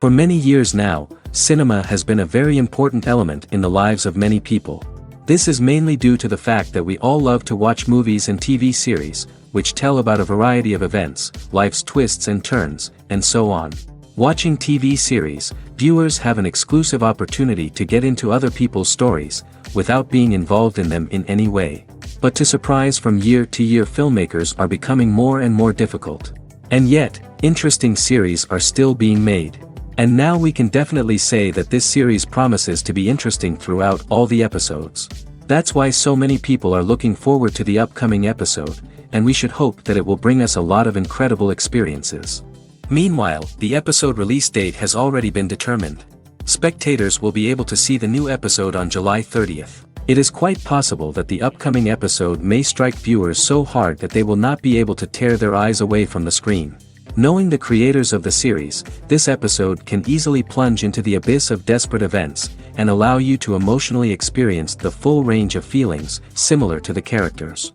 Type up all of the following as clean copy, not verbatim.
For many years now, cinema has been a very important element in the lives of many people. This is mainly due to the fact that we all love to watch movies and TV series, which tell about a variety of events, life's twists and turns, and so on. Watching TV series, viewers have an exclusive opportunity to get into other people's stories, without being involved in them in any way. But to surprise from year to year, filmmakers are becoming more and more difficult. And yet, interesting series are still being made. And now we can definitely say that this series promises to be interesting throughout all the episodes. That's why so many people are looking forward to the upcoming episode, and we should hope that it will bring us a lot of incredible experiences. Meanwhile, the episode release date has already been determined. Spectators will be able to see the new episode on July 30th. It is quite possible that the upcoming episode may strike viewers so hard that they will not be able to tear their eyes away from the screen. Knowing the creators of the series, this episode can easily plunge into the abyss of desperate events, and allow you to emotionally experience the full range of feelings, similar to the characters.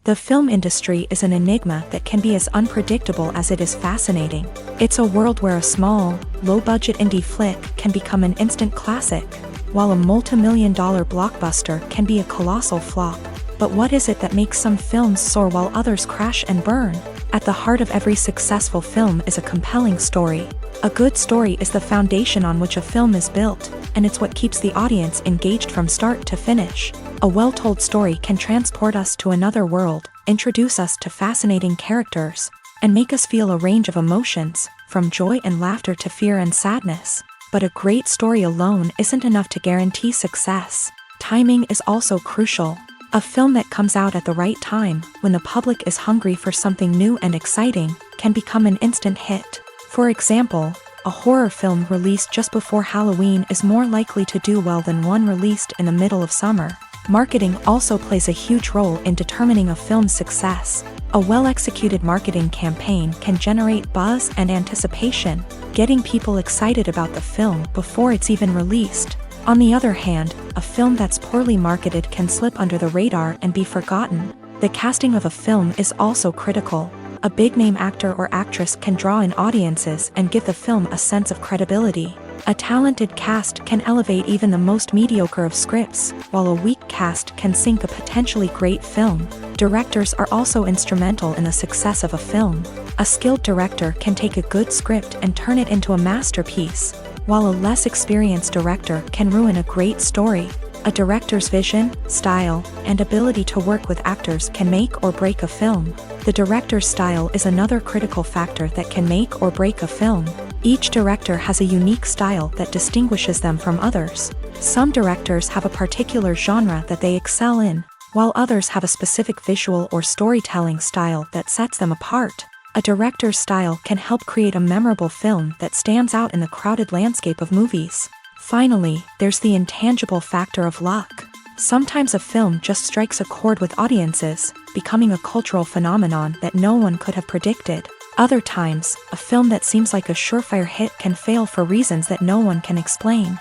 The film industry is an enigma that can be as unpredictable as it is fascinating. It's a world where a small, low-budget indie flick can become an instant classic, while a multi-million-dollar blockbuster can be a colossal flop. But what is it that makes some films soar while others crash and burn? At the heart of every successful film is a compelling story. A good story is the foundation on which a film is built, and it's what keeps the audience engaged from start to finish. A well-told story can transport us to another world, introduce us to fascinating characters, and make us feel a range of emotions, from joy and laughter to fear and sadness. But a great story alone isn't enough to guarantee success. Timing is also crucial. A film that comes out at the right time, when the public is hungry for something new and exciting, can become an instant hit. For example, a horror film released just before Halloween is more likely to do well than one released in the middle of summer. Marketing also plays a huge role in determining a film's success. A well-executed marketing campaign can generate buzz and anticipation, getting people excited about the film before it's even released. On the other hand, a film that's poorly marketed can slip under the radar and be forgotten. The casting of a film is also critical. A big-name actor or actress can draw in audiences and give the film a sense of credibility. A talented cast can elevate even the most mediocre of scripts, while a weak cast can sink a potentially great film. Directors are also instrumental in the success of a film. A skilled director can take a good script and turn it into a masterpiece, while a less experienced director can ruin a great story. A director's vision, style, and ability to work with actors can make or break a film. The director's style is another critical factor that can make or break a film. Each director has a unique style that distinguishes them from others. Some directors have a particular genre that they excel in, while others have a specific visual or storytelling style that sets them apart. A director's style can help create a memorable film that stands out in the crowded landscape of movies. Finally, there's the intangible factor of luck. Sometimes a film just strikes a chord with audiences, becoming a cultural phenomenon that no one could have predicted. Other times, a film that seems like a surefire hit can fail for reasons that no one can explain.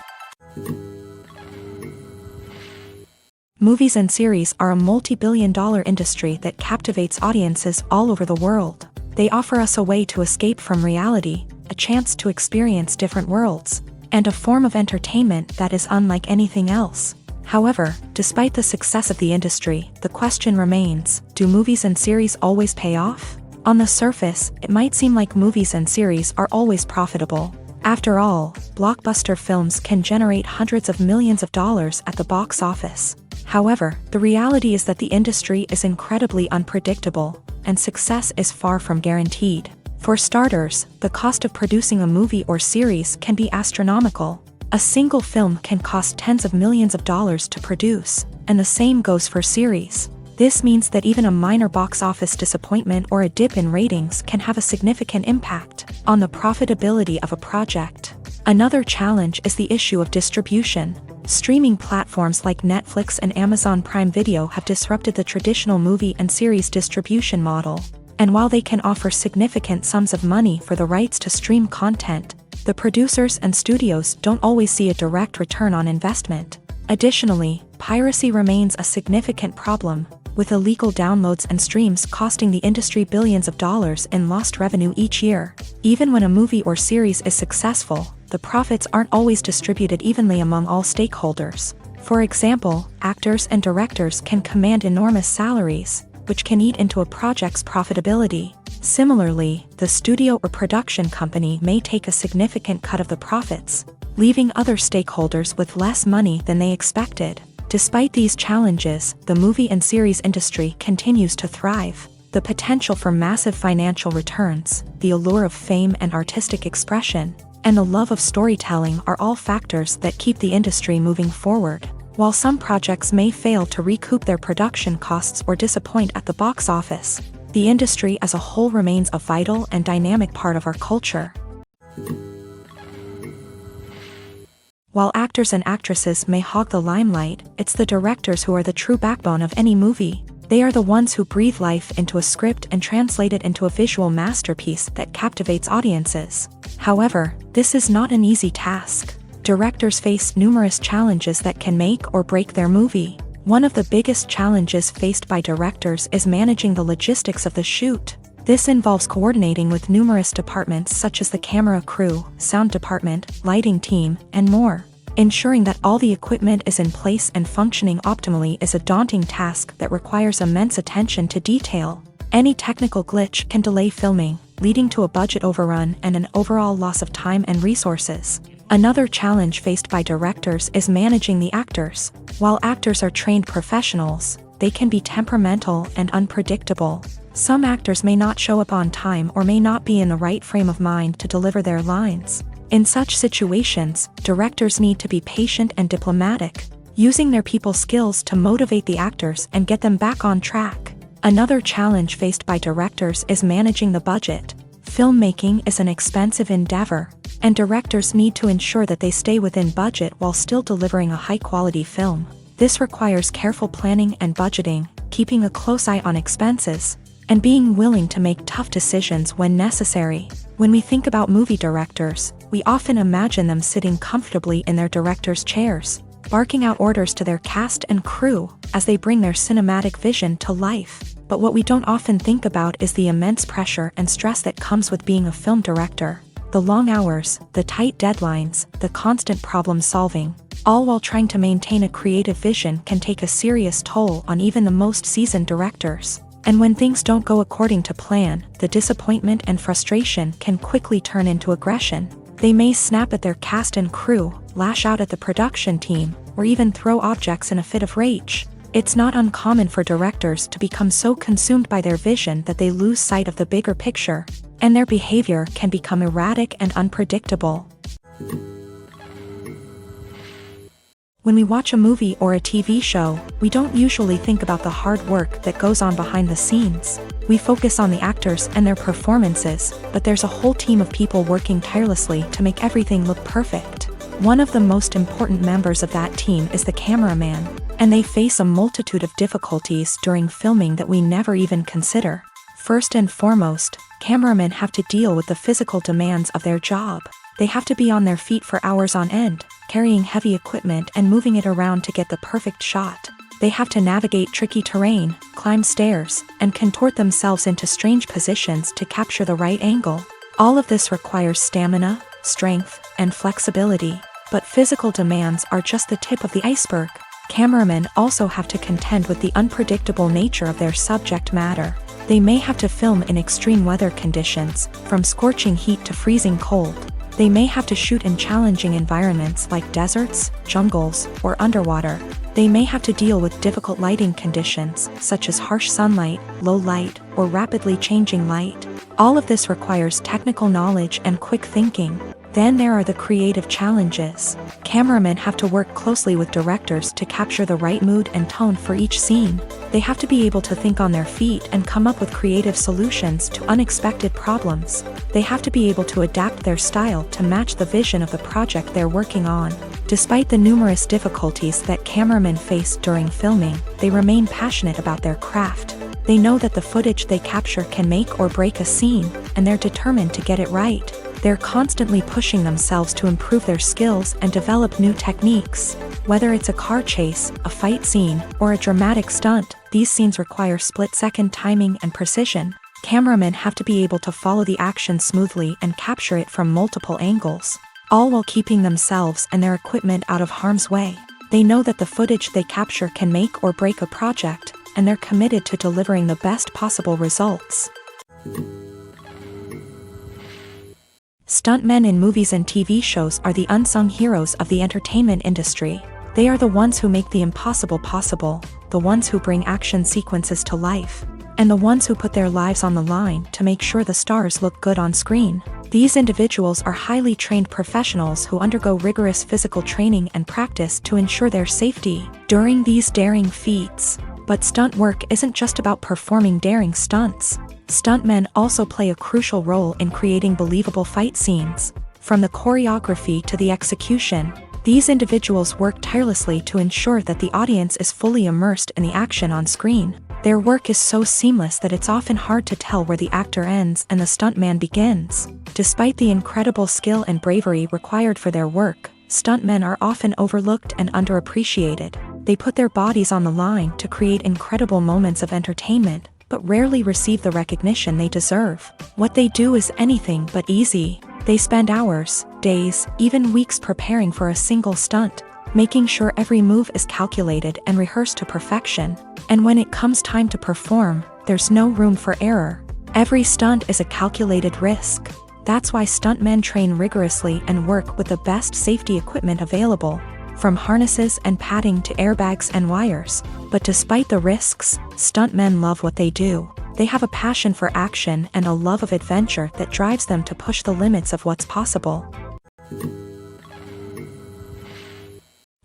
Movies and series are a multi-billion-dollar industry that captivates audiences all over the world. They offer us a way to escape from reality, a chance to experience different worlds, and a form of entertainment that is unlike anything else. However, despite the success of the industry, the question remains, do movies and series always pay off? On the surface, it might seem like movies and series are always profitable. After all, blockbuster films can generate hundreds of millions of dollars at the box office. However, the reality is that the industry is incredibly unpredictable, and success is far from guaranteed. For starters, the cost of producing a movie or series can be astronomical. A single film can cost tens of millions of dollars to produce, and the same goes for series. This means that even a minor box office disappointment or a dip in ratings can have a significant impact on the profitability of a project. Another challenge is the issue of distribution. Streaming platforms like Netflix and Amazon Prime Video have disrupted the traditional movie and series distribution model. And while they can offer significant sums of money for the rights to stream content, the producers and studios don't always see a direct return on investment. Additionally, piracy remains a significant problem. with illegal downloads and streams costing the industry billions of dollars in lost revenue each year. Even when a movie or series is successful, the profits aren't always distributed evenly among all stakeholders. For example, actors and directors can command enormous salaries, which can eat into a project's profitability. Similarly, the studio or production company may take a significant cut of the profits, leaving other stakeholders with less money than they expected. Despite these challenges, the movie and series industry continues to thrive. The potential for massive financial returns, the allure of fame and artistic expression, and the love of storytelling are all factors that keep the industry moving forward. While some projects may fail to recoup their production costs or disappoint at the box office, the industry as a whole remains a vital and dynamic part of our culture. While actors and actresses may hog the limelight, it's the directors who are the true backbone of any movie. They are the ones who breathe life into a script and translate it into a visual masterpiece that captivates audiences. However, this is not an easy task. Directors face numerous challenges that can make or break their movie. One of the biggest challenges faced by directors is managing the logistics of the shoot. This involves coordinating with numerous departments such as the camera crew, sound department, lighting team, and more. Ensuring that all the equipment is in place and functioning optimally is a daunting task that requires immense attention to detail. Any technical glitch can delay filming, leading to a budget overrun and an overall loss of time and resources. Another challenge faced by directors is managing the actors. While actors are trained professionals, they can be temperamental and unpredictable. Some actors may not show up on time or may not be in the right frame of mind to deliver their lines. In such situations, directors need to be patient and diplomatic, using their people skills to motivate the actors and get them back on track. Another challenge faced by directors is managing the budget. Filmmaking is an expensive endeavor, and directors need to ensure that they stay within budget while still delivering a high-quality film. This requires careful planning and budgeting, keeping a close eye on expenses, and being willing to make tough decisions when necessary. When we think about movie directors, we often imagine them sitting comfortably in their director's chairs, barking out orders to their cast and crew as they bring their cinematic vision to life. But what we don't often think about is the immense pressure and stress that comes with being a film director. The long hours, the tight deadlines, the constant problem solving, all while trying to maintain a creative vision can take a serious toll on even the most seasoned directors. And when things don't go according to plan, the disappointment and frustration can quickly turn into aggression. They may snap at their cast and crew, lash out at the production team, or even throw objects in a fit of rage. It's not uncommon for directors to become so consumed by their vision that they lose sight of the bigger picture, and their behavior can become erratic and unpredictable. When we watch a movie or a TV show, we don't usually think about the hard work that goes on behind the scenes. We focus on the actors and their performances, but there's a whole team of people working tirelessly to make everything look perfect. One of the most important members of that team is the cameraman, and they face a multitude of difficulties during filming that we never even consider. First and foremost, cameramen have to deal with the physical demands of their job. They have to be on their feet for hours on end, carrying heavy equipment and moving it around to get the perfect shot. They have to navigate tricky terrain, climb stairs, and contort themselves into strange positions to capture the right angle. All of this requires stamina, strength, and flexibility. But physical demands are just the tip of the iceberg. Cameramen also have to contend with the unpredictable nature of their subject matter. They may have to film in extreme weather conditions, from scorching heat to freezing cold. They may have to shoot in challenging environments like deserts, jungles, or underwater. They may have to deal with difficult lighting conditions, such as harsh sunlight, low light, or rapidly changing light. All of this requires technical knowledge and quick thinking. Then there are the creative challenges. Cameramen have to work closely with directors to capture the right mood and tone for each scene. They have to be able to think on their feet and come up with creative solutions to unexpected problems. They have to be able to adapt their style to match the vision of the project they're working on. Despite the numerous difficulties that cameramen face during filming, they remain passionate about their craft. They know that the footage they capture can make or break a scene, and they're determined to get it right. They're constantly pushing themselves to improve their skills and develop new techniques. Whether it's a car chase, a fight scene, or a dramatic stunt, These scenes require split-second timing and precision. Cameramen have to be able to follow the action smoothly and capture it from multiple angles, all while keeping themselves and their equipment out of harm's way. They know that the footage they capture can make or break a project, and they're committed to delivering the best possible results. Stuntmen in movies and TV shows are the unsung heroes of the entertainment industry. They are the ones who make the impossible possible, the ones who bring action sequences to life, and the ones who put their lives on the line to make sure the stars look good on screen. These individuals are highly trained professionals who undergo rigorous physical training and practice to ensure their safety during these daring feats. But stunt work isn't just about performing daring stunts. Stuntmen also play a crucial role in creating believable fight scenes. From the choreography to the execution, these individuals work tirelessly to ensure that the audience is fully immersed in the action on screen. Their work is so seamless that it's often hard to tell where the actor ends and the stuntman begins. Despite the incredible skill and bravery required for their work, stuntmen are often overlooked and underappreciated. They put their bodies on the line to create incredible moments of entertainment, but rarely receive the recognition they deserve. What they do is anything but easy. They spend hours, days, even weeks preparing for a single stunt, making sure every move is calculated and rehearsed to perfection. And when it comes time to perform, there's no room for error. Every stunt is a calculated risk. That's why stuntmen train rigorously and work with the best safety equipment available, from harnesses and padding to airbags and wires. But despite the risks, stuntmen love what they do. They have a passion for action and a love of adventure that drives them to push the limits of what's possible.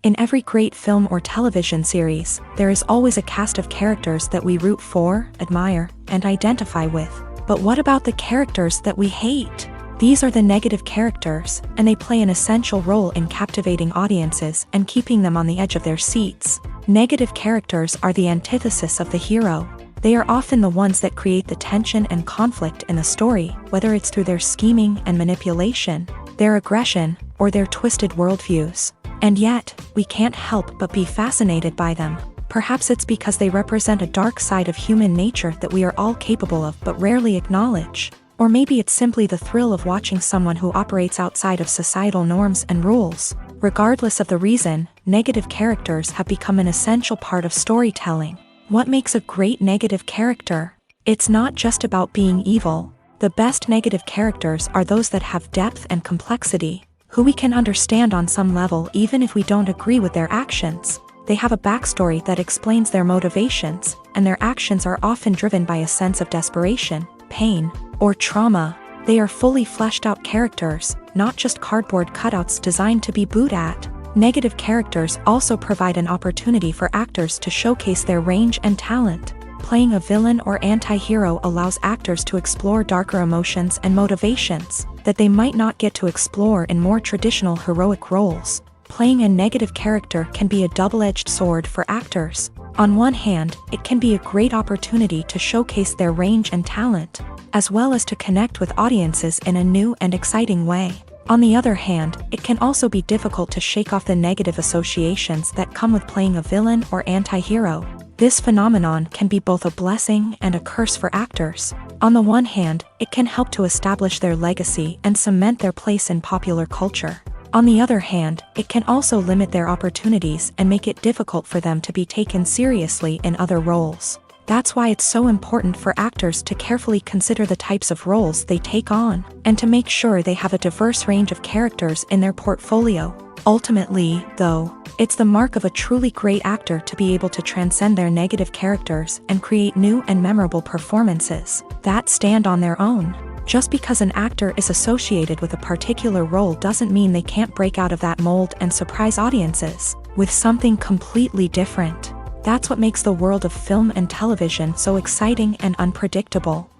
In every great film or television series, there is always a cast of characters that we root for, admire, and identify with. But what about the characters that we hate? These are the negative characters, and they play an essential role in captivating audiences and keeping them on the edge of their seats. Negative characters are the antithesis of the hero. They are often the ones that create the tension and conflict in the story, whether it's through their scheming and manipulation, their aggression, or their twisted worldviews. And yet, we can't help but be fascinated by them. Perhaps it's because they represent a dark side of human nature that we are all capable of but rarely acknowledge. Or maybe it's simply the thrill of watching someone who operates outside of societal norms and rules. Regardless of the reason, negative characters have become an essential part of storytelling. What makes a great negative character? It's not just about being evil. The best negative characters are those that have depth and complexity, who we can understand on some level even if we don't agree with their actions. They have a backstory that explains their motivations, and their actions are often driven by a sense of desperation, pain, or trauma. They are fully fleshed out characters, not just cardboard cutouts designed to be booed at. Negative characters also provide an opportunity for actors to showcase their range and talent. Playing a villain or anti-hero allows actors to explore darker emotions and motivations that they might not get to explore in more traditional heroic roles. Playing a negative character can be a double-edged sword for actors. On one hand, it can be a great opportunity to showcase their range and talent, as well as to connect with audiences in a new and exciting way. On the other hand, it can also be difficult to shake off the negative associations that come with playing a villain or anti-hero. This phenomenon can be both a blessing and a curse for actors. On the one hand, it can help to establish their legacy and cement their place in popular culture. On the other hand, it can also limit their opportunities and make it difficult for them to be taken seriously in other roles. That's why it's so important for actors to carefully consider the types of roles they take on, and to make sure they have a diverse range of characters in their portfolio. Ultimately, though, it's the mark of a truly great actor to be able to transcend their negative characters and create new and memorable performances that stand on their own. Just because an actor is associated with a particular role doesn't mean they can't break out of that mold and surprise audiences with something completely different. That's what makes the world of film and television so exciting and unpredictable.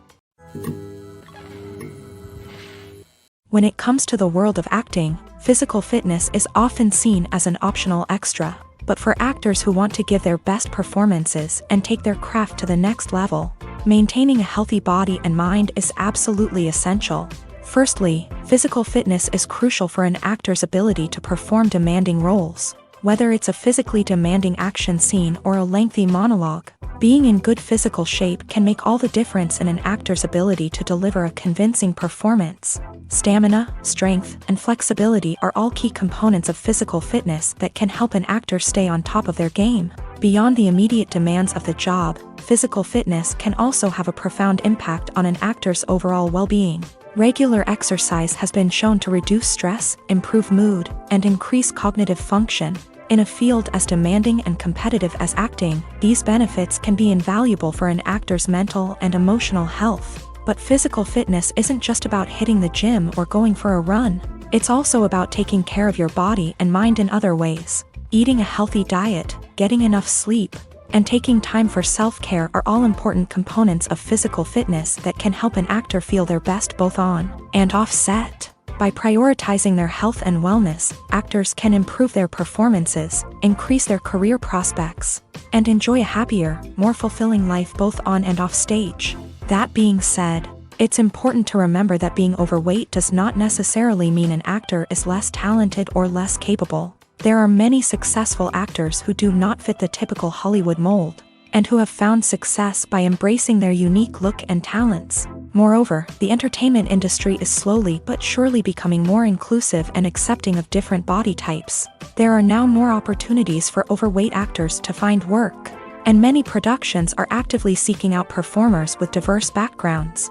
When it comes to the world of acting, physical fitness is often seen as an optional extra. But for actors who want to give their best performances and take their craft to the next level, maintaining a healthy body and mind is absolutely essential. Firstly, physical fitness is crucial for an actor's ability to perform demanding roles. Whether it's a physically demanding action scene or a lengthy monologue, Being in good physical shape can make all the difference in an actor's ability to deliver a convincing performance. Stamina, strength, and flexibility are all key components of physical fitness that can help an actor stay on top of their game. Beyond the immediate demands of the job, physical fitness can also have a profound impact on an actor's overall well-being. Regular exercise has been shown to reduce stress, improve mood, and increase cognitive function. In a field as demanding and competitive as acting, these benefits can be invaluable for an actor's mental and emotional health. But physical fitness isn't just about hitting the gym or going for a run. It's also about taking care of your body and mind in other ways. Eating a healthy diet, getting enough sleep, and taking time for self-care are all important components of physical fitness that can help an actor feel their best both on and off set. By prioritizing their health and wellness, actors can improve their performances, increase their career prospects, and enjoy a happier, more fulfilling life both on and off stage. That being said, it's important to remember that being overweight does not necessarily mean an actor is less talented or less capable. There are many successful actors who do not fit the typical Hollywood mold, and who have found success by embracing their unique look and talents. Moreover, the entertainment industry is slowly but surely becoming more inclusive and accepting of different body types. There are now more opportunities for overweight actors to find work, and many productions are actively seeking out performers with diverse backgrounds.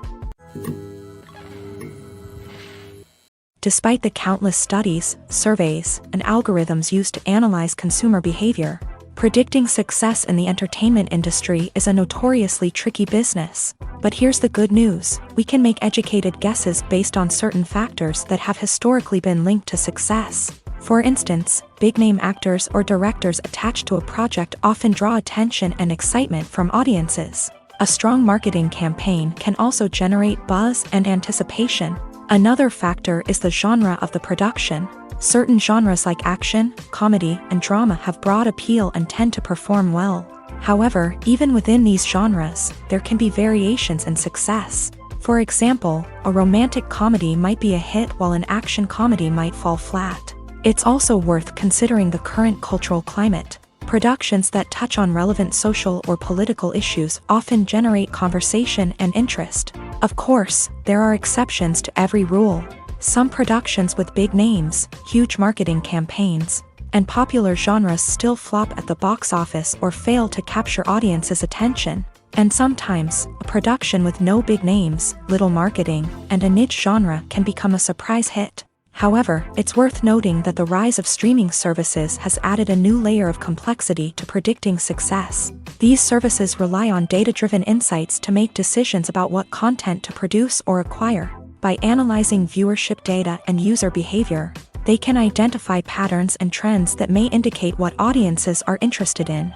Despite the countless studies, surveys, and algorithms used to analyze consumer behavior, predicting success in the entertainment industry is a notoriously tricky business. But here's the good news: we can make educated guesses based on certain factors that have historically been linked to success. For instance, big-name actors or directors attached to a project often draw attention and excitement from audiences. A strong marketing campaign can also generate buzz and anticipation. Another factor is the genre of the production. Certain genres like action, comedy, and drama have broad appeal and tend to perform well. However, even within these genres, there can be variations in success. For example, a romantic comedy might be a hit while an action comedy might fall flat. It's also worth considering the current cultural climate. Productions that touch on relevant social or political issues often generate conversation and interest. Of course, there are exceptions to every rule. Some productions with big names, huge marketing campaigns, and popular genres still flop at the box office or fail to capture audiences' attention. And sometimes, a production with no big names, little marketing, and a niche genre can become a surprise hit. However, it's worth noting that the rise of streaming services has added a new layer of complexity to predicting success. These services rely on data-driven insights to make decisions about what content to produce or acquire. By analyzing viewership data and user behavior, they can identify patterns and trends that may indicate what audiences are interested in.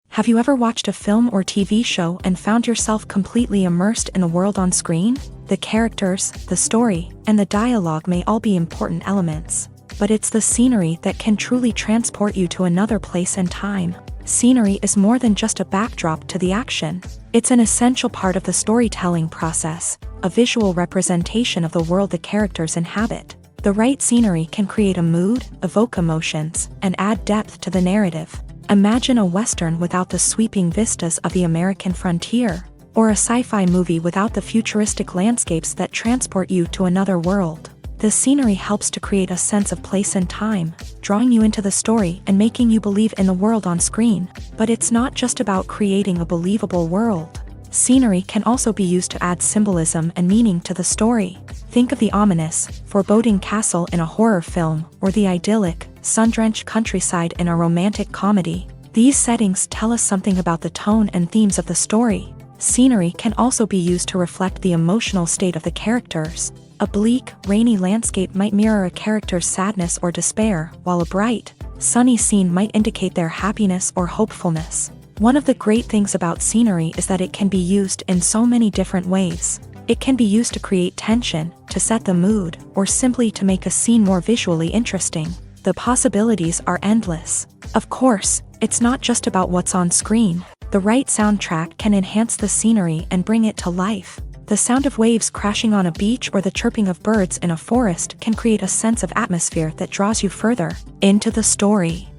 Have you ever watched a film or TV show and found yourself completely immersed in the world on screen? The characters, the story, and the dialogue may all be important elements, but it's the scenery that can truly transport you to another place and time. Scenery is more than just a backdrop to the action. It's an essential part of the storytelling process, a visual representation of the world the characters inhabit. The right scenery can create a mood, evoke emotions, and add depth to the narrative. Imagine a Western without the sweeping vistas of the American frontier, or a sci-fi movie without the futuristic landscapes that transport you to another world. The scenery helps to create a sense of place and time, drawing you into the story and making you believe in the world on screen. But it's not just about creating a believable world. Scenery can also be used to add symbolism and meaning to the story. Think of the ominous, foreboding castle in a horror film, or the idyllic, sun-drenched countryside in a romantic comedy. These settings tell us something about the tone and themes of the story. Scenery can also be used to reflect the emotional state of the characters. A bleak, rainy landscape might mirror a character's sadness or despair, while a bright, sunny scene might indicate their happiness or hopefulness. One of the great things about scenery is that it can be used in so many different ways. It can be used to create tension, to set the mood, or simply to make a scene more visually interesting. The possibilities are endless. Of course, it's not just about what's on screen. The right soundtrack can enhance the scenery and bring it to life. The sound of waves crashing on a beach or the chirping of birds in a forest can create a sense of atmosphere that draws you further into the story.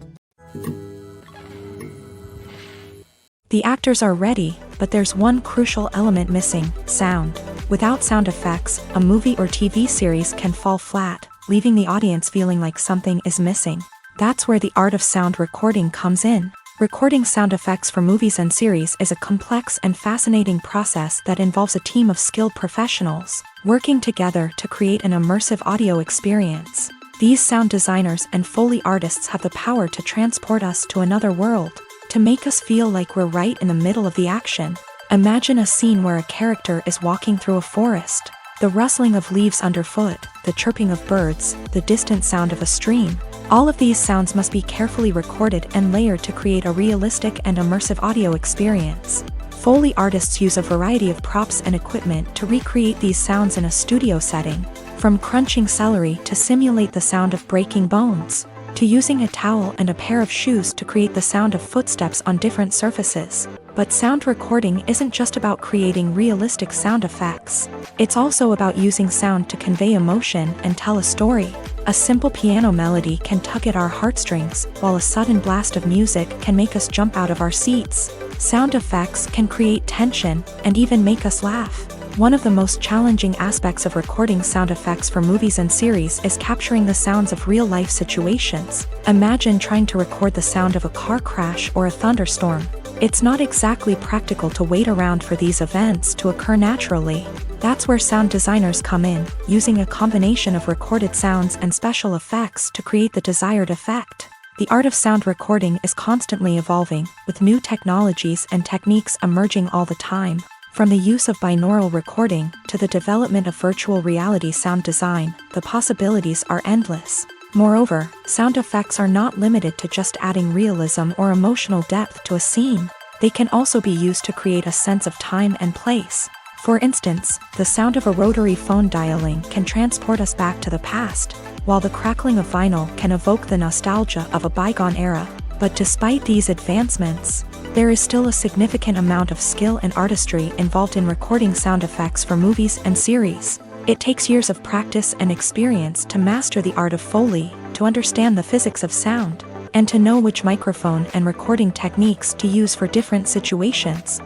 The actors are ready, but there's one crucial element missing: sound. Without sound effects, a movie or TV series can fall flat, leaving the audience feeling like something is missing. That's where the art of sound recording comes in. Recording sound effects for movies and series is a complex and fascinating process that involves a team of skilled professionals working together to create an immersive audio experience. These sound designers and Foley artists have the power to transport us to another world, to make us feel like we're right in the middle of the action. Imagine a scene where a character is walking through a forest. The rustling of leaves underfoot, the chirping of birds, the distant sound of a stream. All of these sounds must be carefully recorded and layered to create a realistic and immersive audio experience. Foley artists use a variety of props and equipment to recreate these sounds in a studio setting, from crunching celery to simulate the sound of breaking bones, to using a towel and a pair of shoes to create the sound of footsteps on different surfaces. But sound recording isn't just about creating realistic sound effects. It's also about using sound to convey emotion and tell a story. A simple piano melody can tug at our heartstrings, while a sudden blast of music can make us jump out of our seats. Sound effects can create tension and even make us laugh. One of the most challenging aspects of recording sound effects for movies and series is capturing the sounds of real-life situations. Imagine trying to record the sound of a car crash or a thunderstorm. It's not exactly practical to wait around for these events to occur naturally. That's where sound designers come in, using a combination of recorded sounds and special effects to create the desired effect. The art of sound recording is constantly evolving, with new technologies and techniques emerging all the time. From the use of binaural recording to the development of virtual reality sound design, the possibilities are endless. Moreover, sound effects are not limited to just adding realism or emotional depth to a scene. They can also be used to create a sense of time and place. For instance, the sound of a rotary phone dialing can transport us back to the past, while the crackling of vinyl can evoke the nostalgia of a bygone era. But despite these advancements, there is still a significant amount of skill and artistry involved in recording sound effects for movies and series. It takes years of practice and experience to master the art of Foley, to understand the physics of sound, and to know which microphone and recording techniques to use for different situations.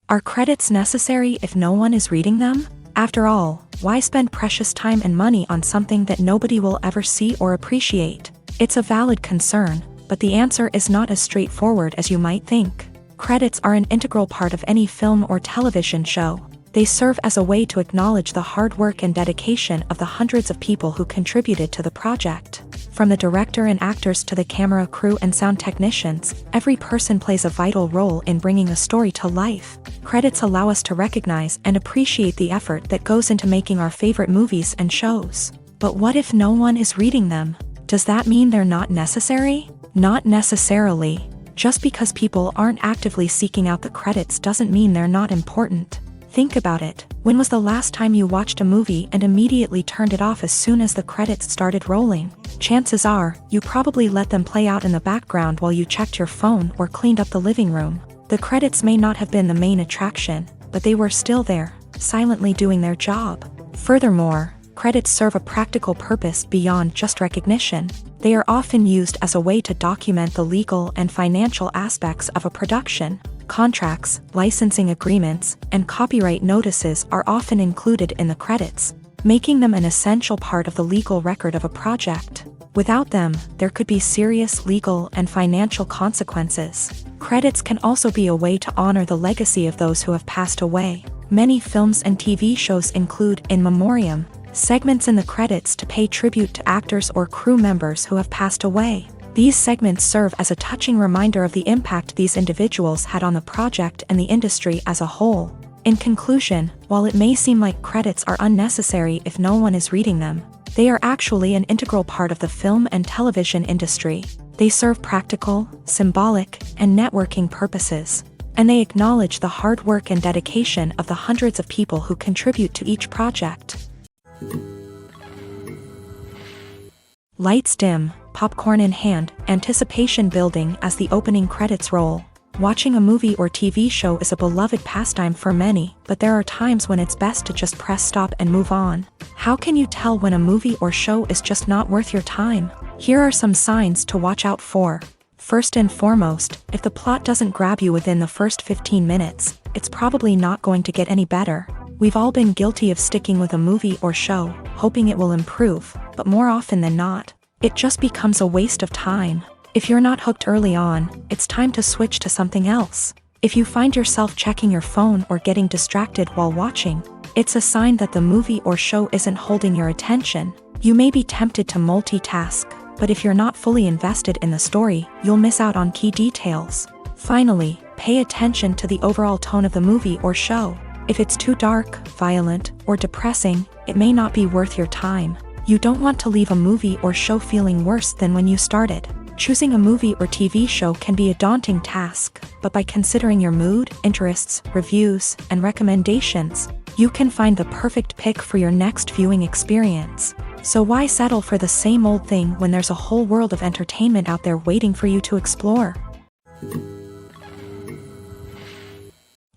Are credits necessary if no one is reading them? After all, why spend precious time and money on something that nobody will ever see or appreciate? It's a valid concern, but the answer is not as straightforward as you might think. Credits are an integral part of any film or television show. They serve as a way to acknowledge the hard work and dedication of the hundreds of people who contributed to the project. From the director and actors to the camera crew and sound technicians, every person plays a vital role in bringing a story to life. Credits allow us to recognize and appreciate the effort that goes into making our favorite movies and shows. But what if no one is reading them? Does that mean they're not necessary? Not necessarily. Just because people aren't actively seeking out the credits doesn't mean they're not important. Think about it. When was the last time you watched a movie and immediately turned it off as soon as the credits started rolling? Chances are, you probably let them play out in the background while you checked your phone or cleaned up the living room. The credits may not have been the main attraction, but they were still there, silently doing their job. Furthermore, credits serve a practical purpose beyond just recognition. They are often used as a way to document the legal and financial aspects of a production. Contracts, licensing agreements, and copyright notices are often included in the credits, making them an essential part of the legal record of a project. Without them, there could be serious legal and financial consequences. Credits can also be a way to honor the legacy of those who have passed away. Many films and TV shows include in memoriam segments in the credits to pay tribute to actors or crew members who have passed away. These segments serve as a touching reminder of the impact these individuals had on the project and the industry as a whole. In conclusion, while it may seem like credits are unnecessary if no one is reading them, they are actually an integral part of the film and television industry. They serve practical, symbolic, and networking purposes, and they acknowledge the hard work and dedication of the hundreds of people who contribute to each project. Lights dim, popcorn in hand, anticipation building as the opening credits roll. Watching a movie or TV show is a beloved pastime for many, but there are times when it's best to just press stop and move on. How can you tell when a movie or show is just not worth your time? Here are some signs to watch out for. First and foremost, if the plot doesn't grab you within the first 15 minutes, it's probably not going to get any better. We've all been guilty of sticking with a movie or show, hoping it will improve, but more often than not, it just becomes a waste of time. If you're not hooked early on, it's time to switch to something else. If you find yourself checking your phone or getting distracted while watching, it's a sign that the movie or show isn't holding your attention. You may be tempted to multitask, but if you're not fully invested in the story, you'll miss out on key details. Finally, pay attention to the overall tone of the movie or show. If it's too dark, violent, or depressing, it may not be worth your time. You don't want to leave a movie or show feeling worse than when you started. Choosing a movie or TV show can be a daunting task, but by considering your mood, interests, reviews, and recommendations, you can find the perfect pick for your next viewing experience. So why settle for the same old thing when there's a whole world of entertainment out there waiting for you to explore?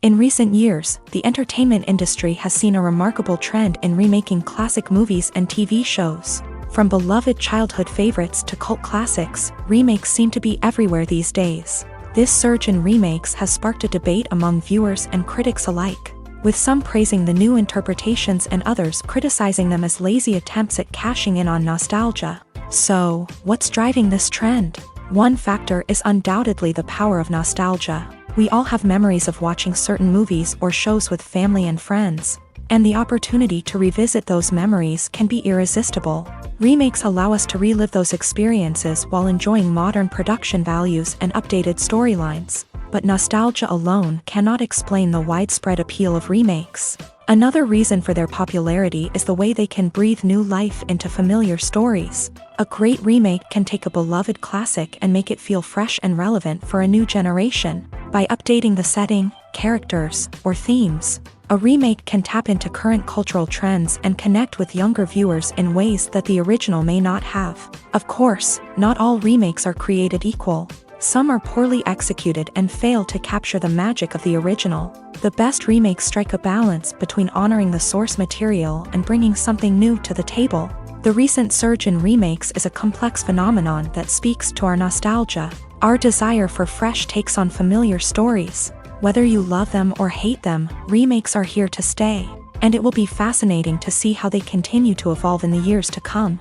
In recent years, the entertainment industry has seen a remarkable trend in remaking classic movies and TV shows. From beloved childhood favorites to cult classics, remakes seem to be everywhere these days. This surge in remakes has sparked a debate among viewers and critics alike, with some praising the new interpretations and others criticizing them as lazy attempts at cashing in on nostalgia. So, what's driving this trend? One factor is undoubtedly the power of nostalgia. We all have memories of watching certain movies or shows with family and friends, and the opportunity to revisit those memories can be irresistible. Remakes allow us to relive those experiences while enjoying modern production values and updated storylines. But nostalgia alone cannot explain the widespread appeal of remakes. Another reason for their popularity is the way they can breathe new life into familiar stories. A great remake can take a beloved classic and make it feel fresh and relevant for a new generation. By updating the setting, characters, or themes, a remake can tap into current cultural trends and connect with younger viewers in ways that the original may not have. Of course, not all remakes are created equal. Some are poorly executed and fail to capture the magic of the original. The best remakes strike a balance between honoring the source material and bringing something new to the table. The recent surge in remakes is a complex phenomenon that speaks to our nostalgia, our desire for fresh takes on familiar stories. Whether you love them or hate them, remakes are here to stay, and it will be fascinating to see how they continue to evolve in the years to come.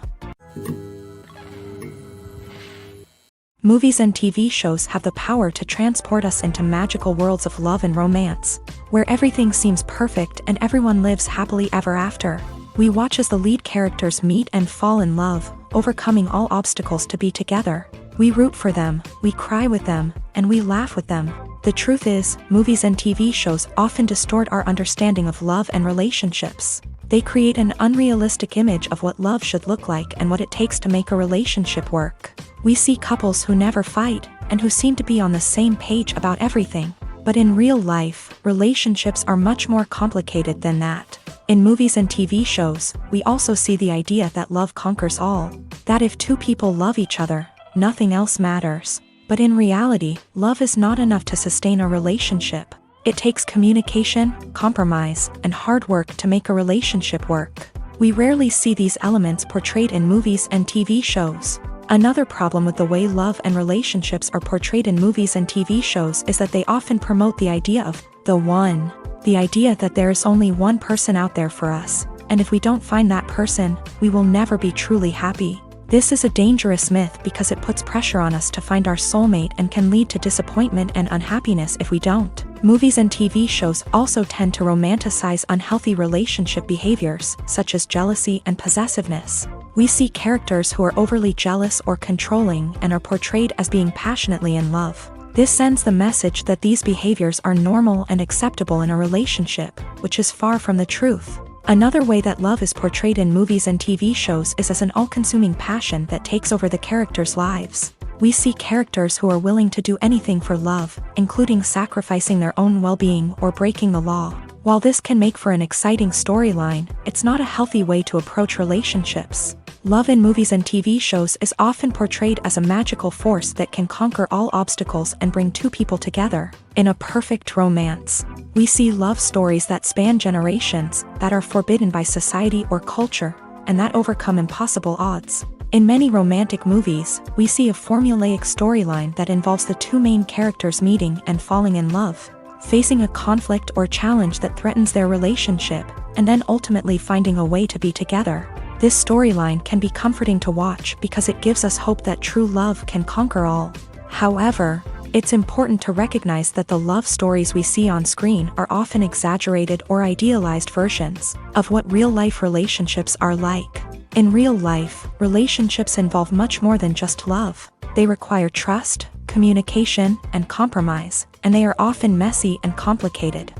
Movies and TV shows have the power to transport us into magical worlds of love and romance, where everything seems perfect and everyone lives happily ever after. We watch as the lead characters meet and fall in love, overcoming all obstacles to be together. We root for them, we cry with them, and we laugh with them. The truth is, movies and TV shows often distort our understanding of love and relationships. They create an unrealistic image of what love should look like and what it takes to make a relationship work. We see couples who never fight, and who seem to be on the same page about everything. But in real life, relationships are much more complicated than that. In movies and TV shows, we also see the idea that love conquers all. That if two people love each other, nothing else matters. But in reality, love is not enough to sustain a relationship. It takes communication, compromise, and hard work to make a relationship work. We rarely see these elements portrayed in movies and TV shows. Another problem with the way love and relationships are portrayed in movies and TV shows is that they often promote the idea of the one. The idea that there is only one person out there for us, and if we don't find that person, we will never be truly happy. This is a dangerous myth because it puts pressure on us to find our soulmate and can lead to disappointment and unhappiness if we don't. Movies and TV shows also tend to romanticize unhealthy relationship behaviors, such as jealousy and possessiveness. We see characters who are overly jealous or controlling and are portrayed as being passionately in love. This sends the message that these behaviors are normal and acceptable in a relationship, which is far from the truth. Another way that love is portrayed in movies and TV shows is as an all-consuming passion that takes over the characters' lives. We see characters who are willing to do anything for love, including sacrificing their own well-being or breaking the law. While this can make for an exciting storyline, it's not a healthy way to approach relationships. Love in movies and TV shows is often portrayed as a magical force that can conquer all obstacles and bring two people together. In a perfect romance, we see love stories that span generations, that are forbidden by society or culture, and that overcome impossible odds. In many romantic movies, we see a formulaic storyline that involves the two main characters meeting and falling in love, facing a conflict or challenge that threatens their relationship, and then ultimately finding a way to be together. This storyline can be comforting to watch because it gives us hope that true love can conquer all. However, it's important to recognize that the love stories we see on screen are often exaggerated or idealized versions of what real-life relationships are like. In real life, relationships involve much more than just love. They require trust, communication, and compromise, and they are often messy and complicated.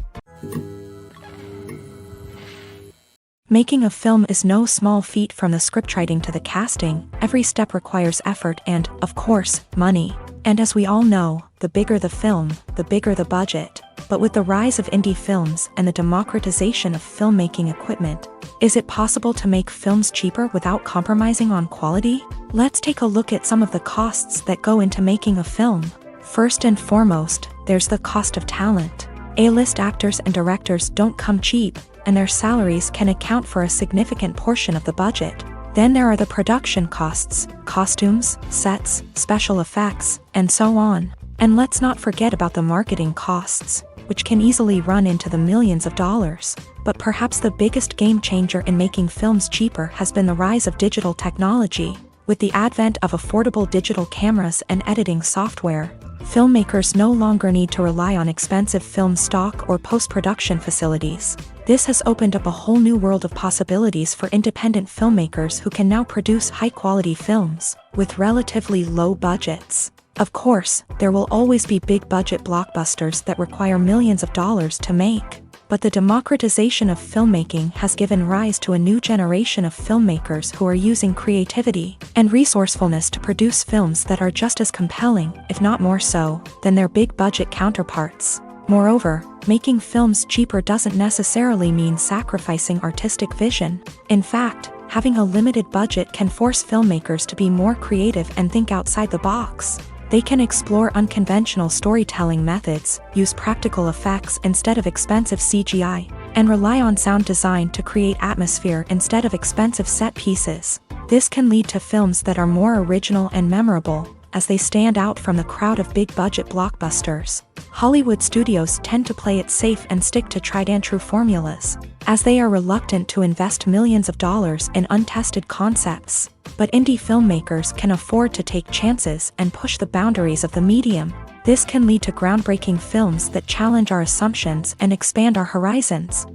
Making a film is no small feat. From the scriptwriting to the casting, every step requires effort and, of course, money. And as we all know, the bigger the film, the bigger the budget. But with the rise of indie films and the democratization of filmmaking equipment, is it possible to make films cheaper without compromising on quality? Let's take a look at some of the costs that go into making a film. First and foremost, there's the cost of talent. A-list actors and directors don't come cheap, and their salaries can account for a significant portion of the budget. Then there are the production costs, costumes, sets, special effects, and so on. And let's not forget about the marketing costs, which can easily run into the millions of dollars. But perhaps the biggest game changer in making films cheaper has been the rise of digital technology. With the advent of affordable digital cameras and editing software, filmmakers no longer need to rely on expensive film stock or post-production facilities. This has opened up a whole new world of possibilities for independent filmmakers who can now produce high-quality films with relatively low budgets. Of course, there will always be big-budget blockbusters that require millions of dollars to make. But the democratization of filmmaking has given rise to a new generation of filmmakers who are using creativity and resourcefulness to produce films that are just as compelling, if not more so, than their big-budget counterparts. Moreover, making films cheaper doesn't necessarily mean sacrificing artistic vision. In fact, having a limited budget can force filmmakers to be more creative and think outside the box. They can explore unconventional storytelling methods, use practical effects instead of expensive CGI, and rely on sound design to create atmosphere instead of expensive set pieces. This can lead to films that are more original and memorable, as they stand out from the crowd of big-budget blockbusters. Hollywood studios tend to play it safe and stick to tried-and-true formulas, as they are reluctant to invest millions of dollars in untested concepts. But indie filmmakers can afford to take chances and push the boundaries of the medium. This can lead to groundbreaking films that challenge our assumptions and expand our horizons.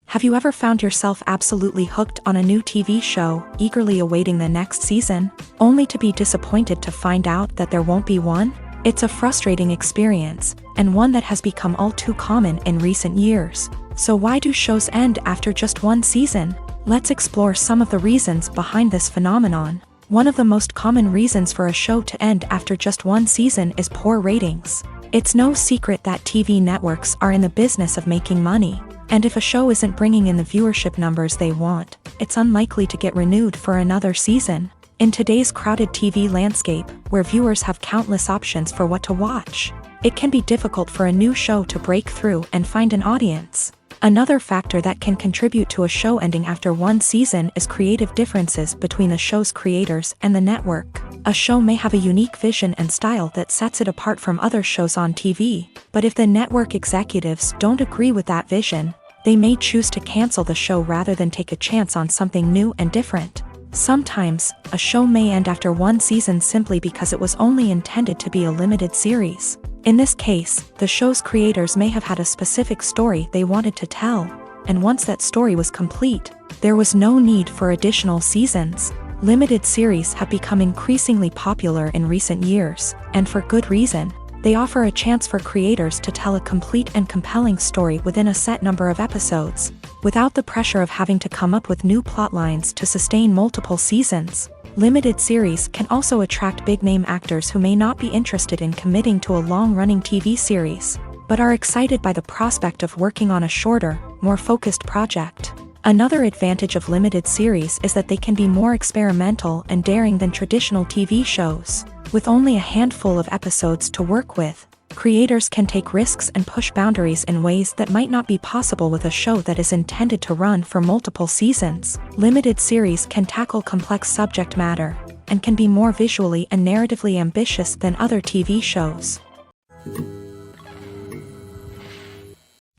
Have you ever found yourself absolutely hooked on a new TV show, eagerly awaiting the next season, only to be disappointed to find out that there won't be one? It's a frustrating experience, and one that has become all too common in recent years. So why do shows end after just one season? Let's explore some of the reasons behind this phenomenon. One of the most common reasons for a show to end after just one season is poor ratings. It's no secret that TV networks are in the business of making money. And if a show isn't bringing in the viewership numbers they want, it's unlikely to get renewed for another season. In today's crowded TV landscape, where viewers have countless options for what to watch, it can be difficult for a new show to break through and find an audience. Another factor that can contribute to a show ending after one season is creative differences between the show's creators and the network. A show may have a unique vision and style that sets it apart from other shows on TV, but if the network executives don't agree with that vision, they may choose to cancel the show rather than take a chance on something new and different. Sometimes, a show may end after one season simply because it was only intended to be a limited series. In this case, the show's creators may have had a specific story they wanted to tell, and once that story was complete, there was no need for additional seasons. Limited series have become increasingly popular in recent years, and for good reason. They offer a chance for creators to tell a complete and compelling story within a set number of episodes, without the pressure of having to come up with new plotlines to sustain multiple seasons. Limited series can also attract big-name actors who may not be interested in committing to a long-running TV series, but are excited by the prospect of working on a shorter, more focused project. Another advantage of limited series is that they can be more experimental and daring than traditional TV shows. With only a handful of episodes to work with, Creators can take risks and push boundaries in ways that might not be possible with a show that is intended to run for multiple seasons. Limited series can tackle complex subject matter, and can be more visually and narratively ambitious than other TV shows.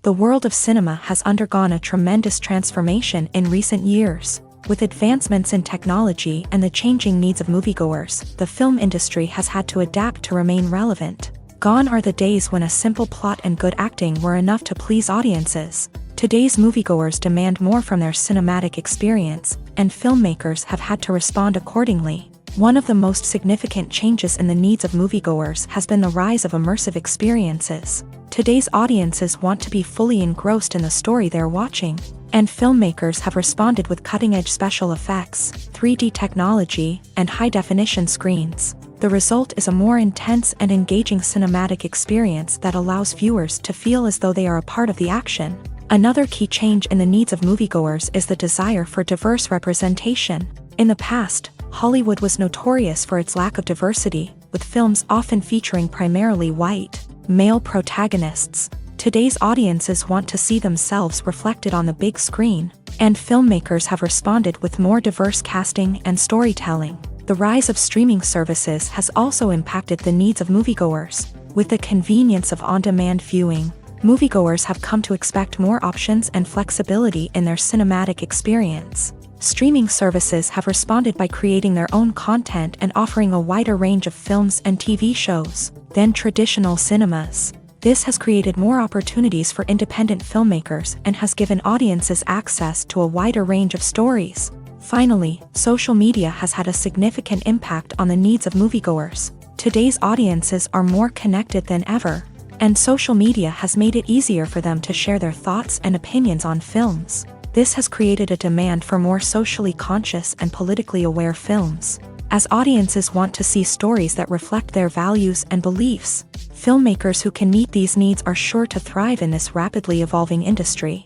The world of cinema has undergone a tremendous transformation in recent years. With advancements in technology and the changing needs of moviegoers, the film industry has had to adapt to remain relevant. Gone are the days when a simple plot and good acting were enough to please audiences. Today's moviegoers demand more from their cinematic experience, and filmmakers have had to respond accordingly. One of the most significant changes in the needs of moviegoers has been the rise of immersive experiences. Today's audiences want to be fully engrossed in the story they're watching, and filmmakers have responded with cutting-edge special effects, 3D technology, and high-definition screens. The result is a more intense and engaging cinematic experience that allows viewers to feel as though they are a part of the action. Another key change in the needs of moviegoers is the desire for diverse representation. In the past, Hollywood was notorious for its lack of diversity, with films often featuring primarily white, male protagonists. Today's audiences want to see themselves reflected on the big screen, and filmmakers have responded with more diverse casting and storytelling. The rise of streaming services has also impacted the needs of moviegoers. With the convenience of on-demand viewing, moviegoers have come to expect more options and flexibility in their cinematic experience. Streaming services have responded by creating their own content and offering a wider range of films and TV shows than traditional cinemas. This has created more opportunities for independent filmmakers and has given audiences access to a wider range of stories. Finally, social media has had a significant impact on the needs of moviegoers. Today's audiences are more connected than ever, and social media has made it easier for them to share their thoughts and opinions on films. This has created a demand for more socially conscious and politically aware films. As audiences want to see stories that reflect their values and beliefs, filmmakers who can meet these needs are sure to thrive in this rapidly evolving industry.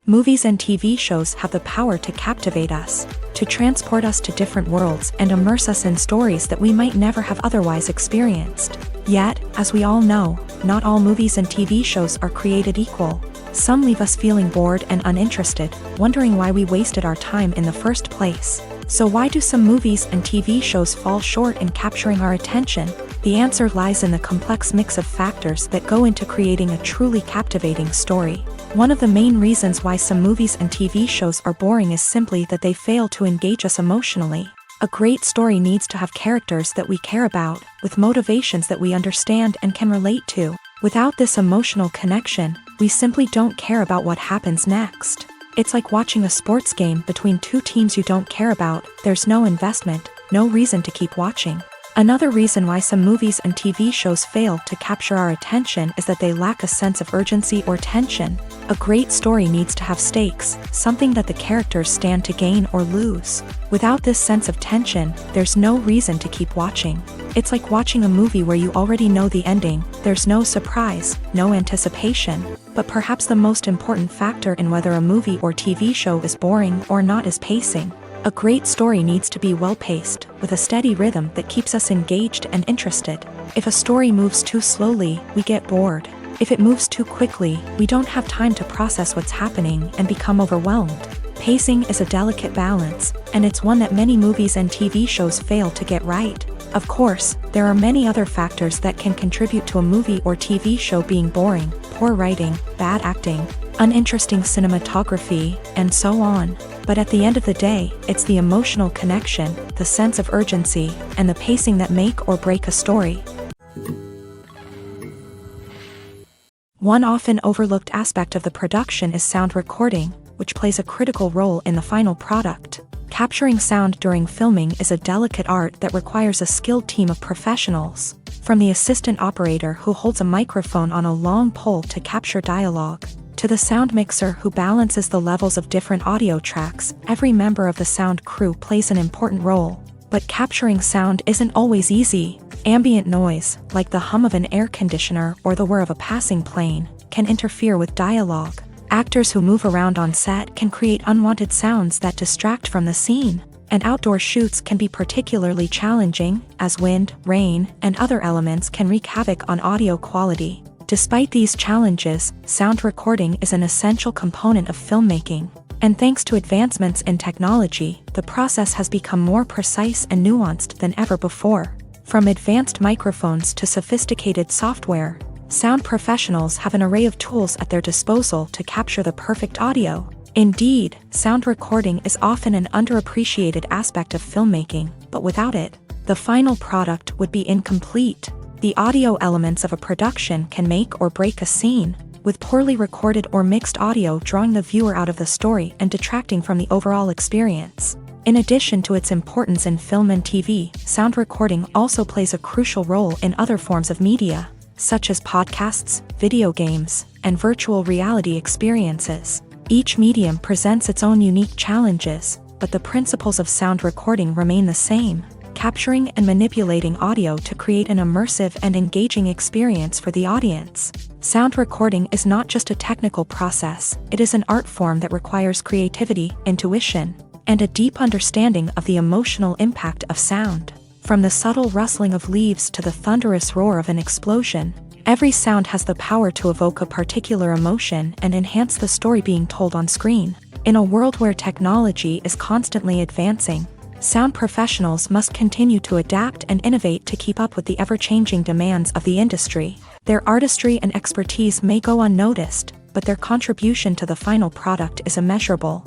Movies and TV shows have the power to captivate us, to transport us to different worlds and immerse us in stories that we might never have otherwise experienced. Yet, as we all know, not all movies and TV shows are created equal. Some leave us feeling bored and uninterested, wondering why we wasted our time in the first place. So why do some movies and TV shows fall short in capturing our attention? The answer lies in the complex mix of factors that go into creating a truly captivating story. One of the main reasons why some movies and TV shows are boring is simply that they fail to engage us emotionally. A great story needs to have characters that we care about, with motivations that we understand and can relate to. Without this emotional connection, we simply don't care about what happens next. It's like watching a sports game between two teams you don't care about. There's no investment, no reason to keep watching. Another reason why some movies and TV shows fail to capture our attention is that they lack a sense of urgency or tension. A great story needs to have stakes, something that the characters stand to gain or lose. Without this sense of tension, there's no reason to keep watching. It's like watching a movie where you already know the ending. There's no surprise, no anticipation. But perhaps the most important factor in whether a movie or TV show is boring or not is pacing. A great story needs to be well-paced, with a steady rhythm that keeps us engaged and interested. If a story moves too slowly, we get bored. If it moves too quickly, we don't have time to process what's happening and become overwhelmed. Pacing is a delicate balance, and it's one that many movies and TV shows fail to get right. Of course, there are many other factors that can contribute to a movie or TV show being boring: poor writing, bad acting, uninteresting cinematography, and so on. But at the end of the day, it's the emotional connection, the sense of urgency, and the pacing that make or break a story. One often overlooked aspect of the production is sound recording, which plays a critical role in the final product. Capturing sound during filming is a delicate art that requires a skilled team of professionals. From the assistant operator who holds a microphone on a long pole to capture dialogue, to the sound mixer who balances the levels of different audio tracks, every member of the sound crew plays an important role. But capturing sound isn't always easy. Ambient noise, like the hum of an air conditioner or the whir of a passing plane, can interfere with dialogue. Actors who move around on set can create unwanted sounds that distract from the scene. and outdoor shoots can be particularly challenging, as wind, rain, and other elements can wreak havoc on audio quality. Despite these challenges, sound recording is an essential component of filmmaking. And thanks to advancements in technology, the process has become more precise and nuanced than ever before. From advanced microphones to sophisticated software, sound professionals have an array of tools at their disposal to capture the perfect audio. Indeed, sound recording is often an underappreciated aspect of filmmaking, but without it, the final product would be incomplete. The audio elements of a production can make or break a scene, with poorly recorded or mixed audio drawing the viewer out of the story and detracting from the overall experience. In addition to its importance in film and TV, sound recording also plays a crucial role in other forms of media, such as podcasts, video games, and virtual reality experiences. Each medium presents its own unique challenges, but the principles of sound recording remain the same: capturing and manipulating audio to create an immersive and engaging experience for the audience. Sound recording is not just a technical process, it is an art form that requires creativity, intuition, and a deep understanding of the emotional impact of sound. From the subtle rustling of leaves to the thunderous roar of an explosion, every sound has the power to evoke a particular emotion and enhance the story being told on screen. In a world where technology is constantly advancing, sound professionals must continue to adapt and innovate to keep up with the ever-changing demands of the industry. Their artistry and expertise may go unnoticed, but their contribution to the final product is immeasurable.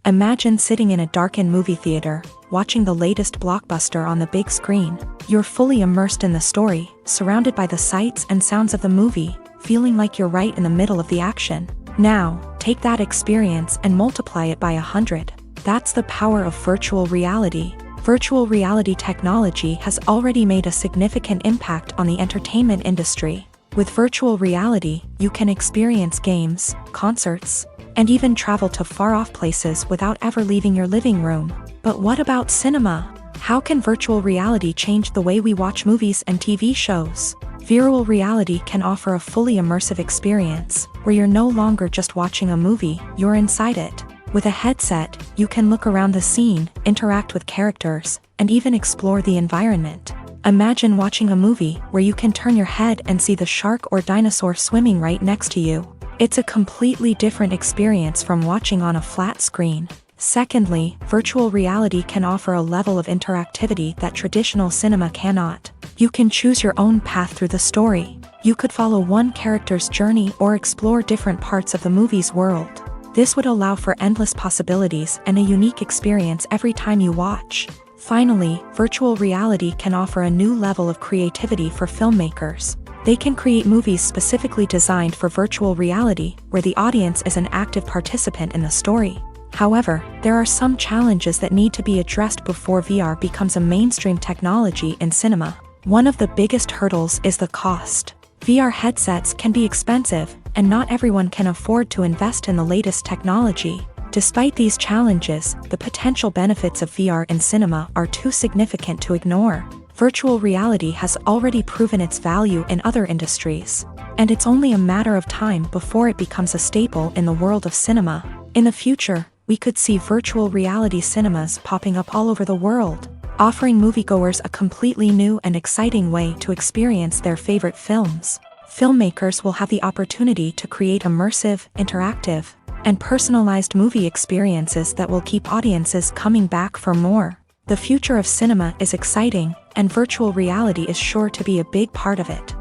Imagine sitting in a darkened movie theater, watching the latest blockbuster on the big screen. You're fully immersed in the story, surrounded by the sights and sounds of the movie, feeling like you're right in the middle of the action. Now, take that experience and multiply it by 100. That's the power of virtual reality. Virtual reality technology has already made a significant impact on the entertainment industry. With virtual reality, you can experience games, concerts, and even travel to far-off places without ever leaving your living room. But what about cinema? How can virtual reality change the way we watch movies and TV shows? Virtual reality can offer a fully immersive experience, where you're no longer just watching a movie, you're inside it. With a headset, you can look around the scene, interact with characters, and even explore the environment. Imagine watching a movie where you can turn your head and see the shark or dinosaur swimming right next to you. It's a completely different experience from watching on a flat screen. Secondly, virtual reality can offer a level of interactivity that traditional cinema cannot. You can choose your own path through the story. You could follow one character's journey or explore different parts of the movie's world. This would allow for endless possibilities and a unique experience every time you watch. Finally, virtual reality can offer a new level of creativity for filmmakers. They can create movies specifically designed for virtual reality, where the audience is an active participant in the story. However, there are some challenges that need to be addressed before VR becomes a mainstream technology in cinema. One of the biggest hurdles is the cost. VR headsets can be expensive, and not everyone can afford to invest in the latest technology. Despite these challenges, the potential benefits of VR in cinema are too significant to ignore. Virtual reality has already proven its value in other industries, and it's only a matter of time before it becomes a staple in the world of cinema. In the future, we could see virtual reality cinemas popping up all over the world, offering moviegoers a completely new and exciting way to experience their favorite films. Filmmakers will have the opportunity to create immersive, interactive, and personalized movie experiences that will keep audiences coming back for more. The future of cinema is exciting, and virtual reality is sure to be a big part of it.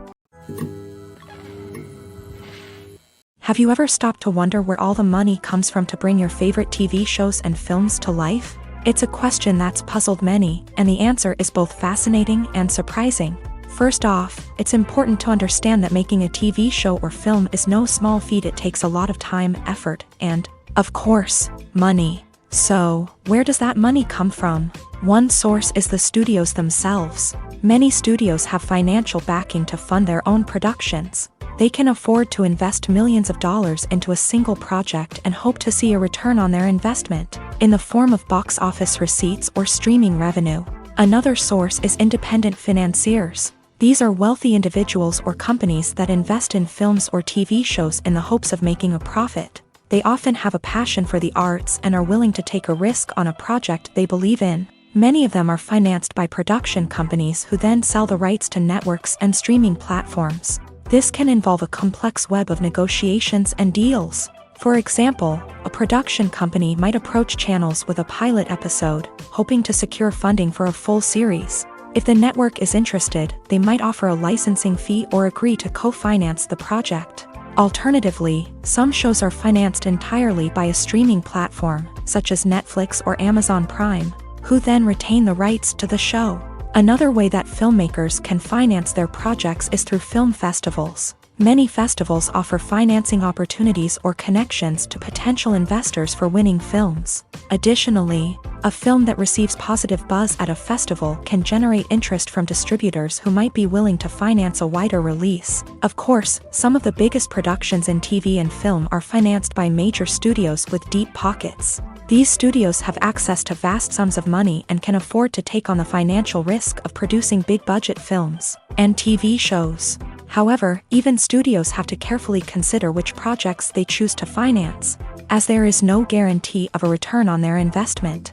Have you ever stopped to wonder where all the money comes from to bring your favorite TV shows and films to life? It's a question that's puzzled many, and the answer is both fascinating and surprising. First off, it's important to understand that making a TV show or film is no small feat. It takes a lot of time, effort, and, of course, money. So, where does that money come from? One source is the studios themselves. Many studios have financial backing to fund their own productions. They can afford to invest millions of dollars into a single project and hope to see a return on their investment, in the form of box office receipts or streaming revenue. Another source is independent financiers. These are wealthy individuals or companies that invest in films or TV shows in the hopes of making a profit. They often have a passion for the arts and are willing to take a risk on a project they believe in. Many of them are financed by production companies who then sell the rights to networks and streaming platforms. This can involve a complex web of negotiations and deals. For example, a production company might approach channels with a pilot episode, hoping to secure funding for a full series. If the network is interested, they might offer a licensing fee or agree to co-finance the project. Alternatively, some shows are financed entirely by a streaming platform, such as Netflix or Amazon Prime, who then retain the rights to the show. Another way that filmmakers can finance their projects is through film festivals. Many festivals offer financing opportunities or connections to potential investors for winning films. Additionally, a film that receives positive buzz at a festival can generate interest from distributors who might be willing to finance a wider release. Of course, some of the biggest productions in TV and film are financed by major studios with deep pockets. These studios have access to vast sums of money and can afford to take on the financial risk of producing big-budget films and TV shows. However, even studios have to carefully consider which projects they choose to finance, as there is no guarantee of a return on their investment.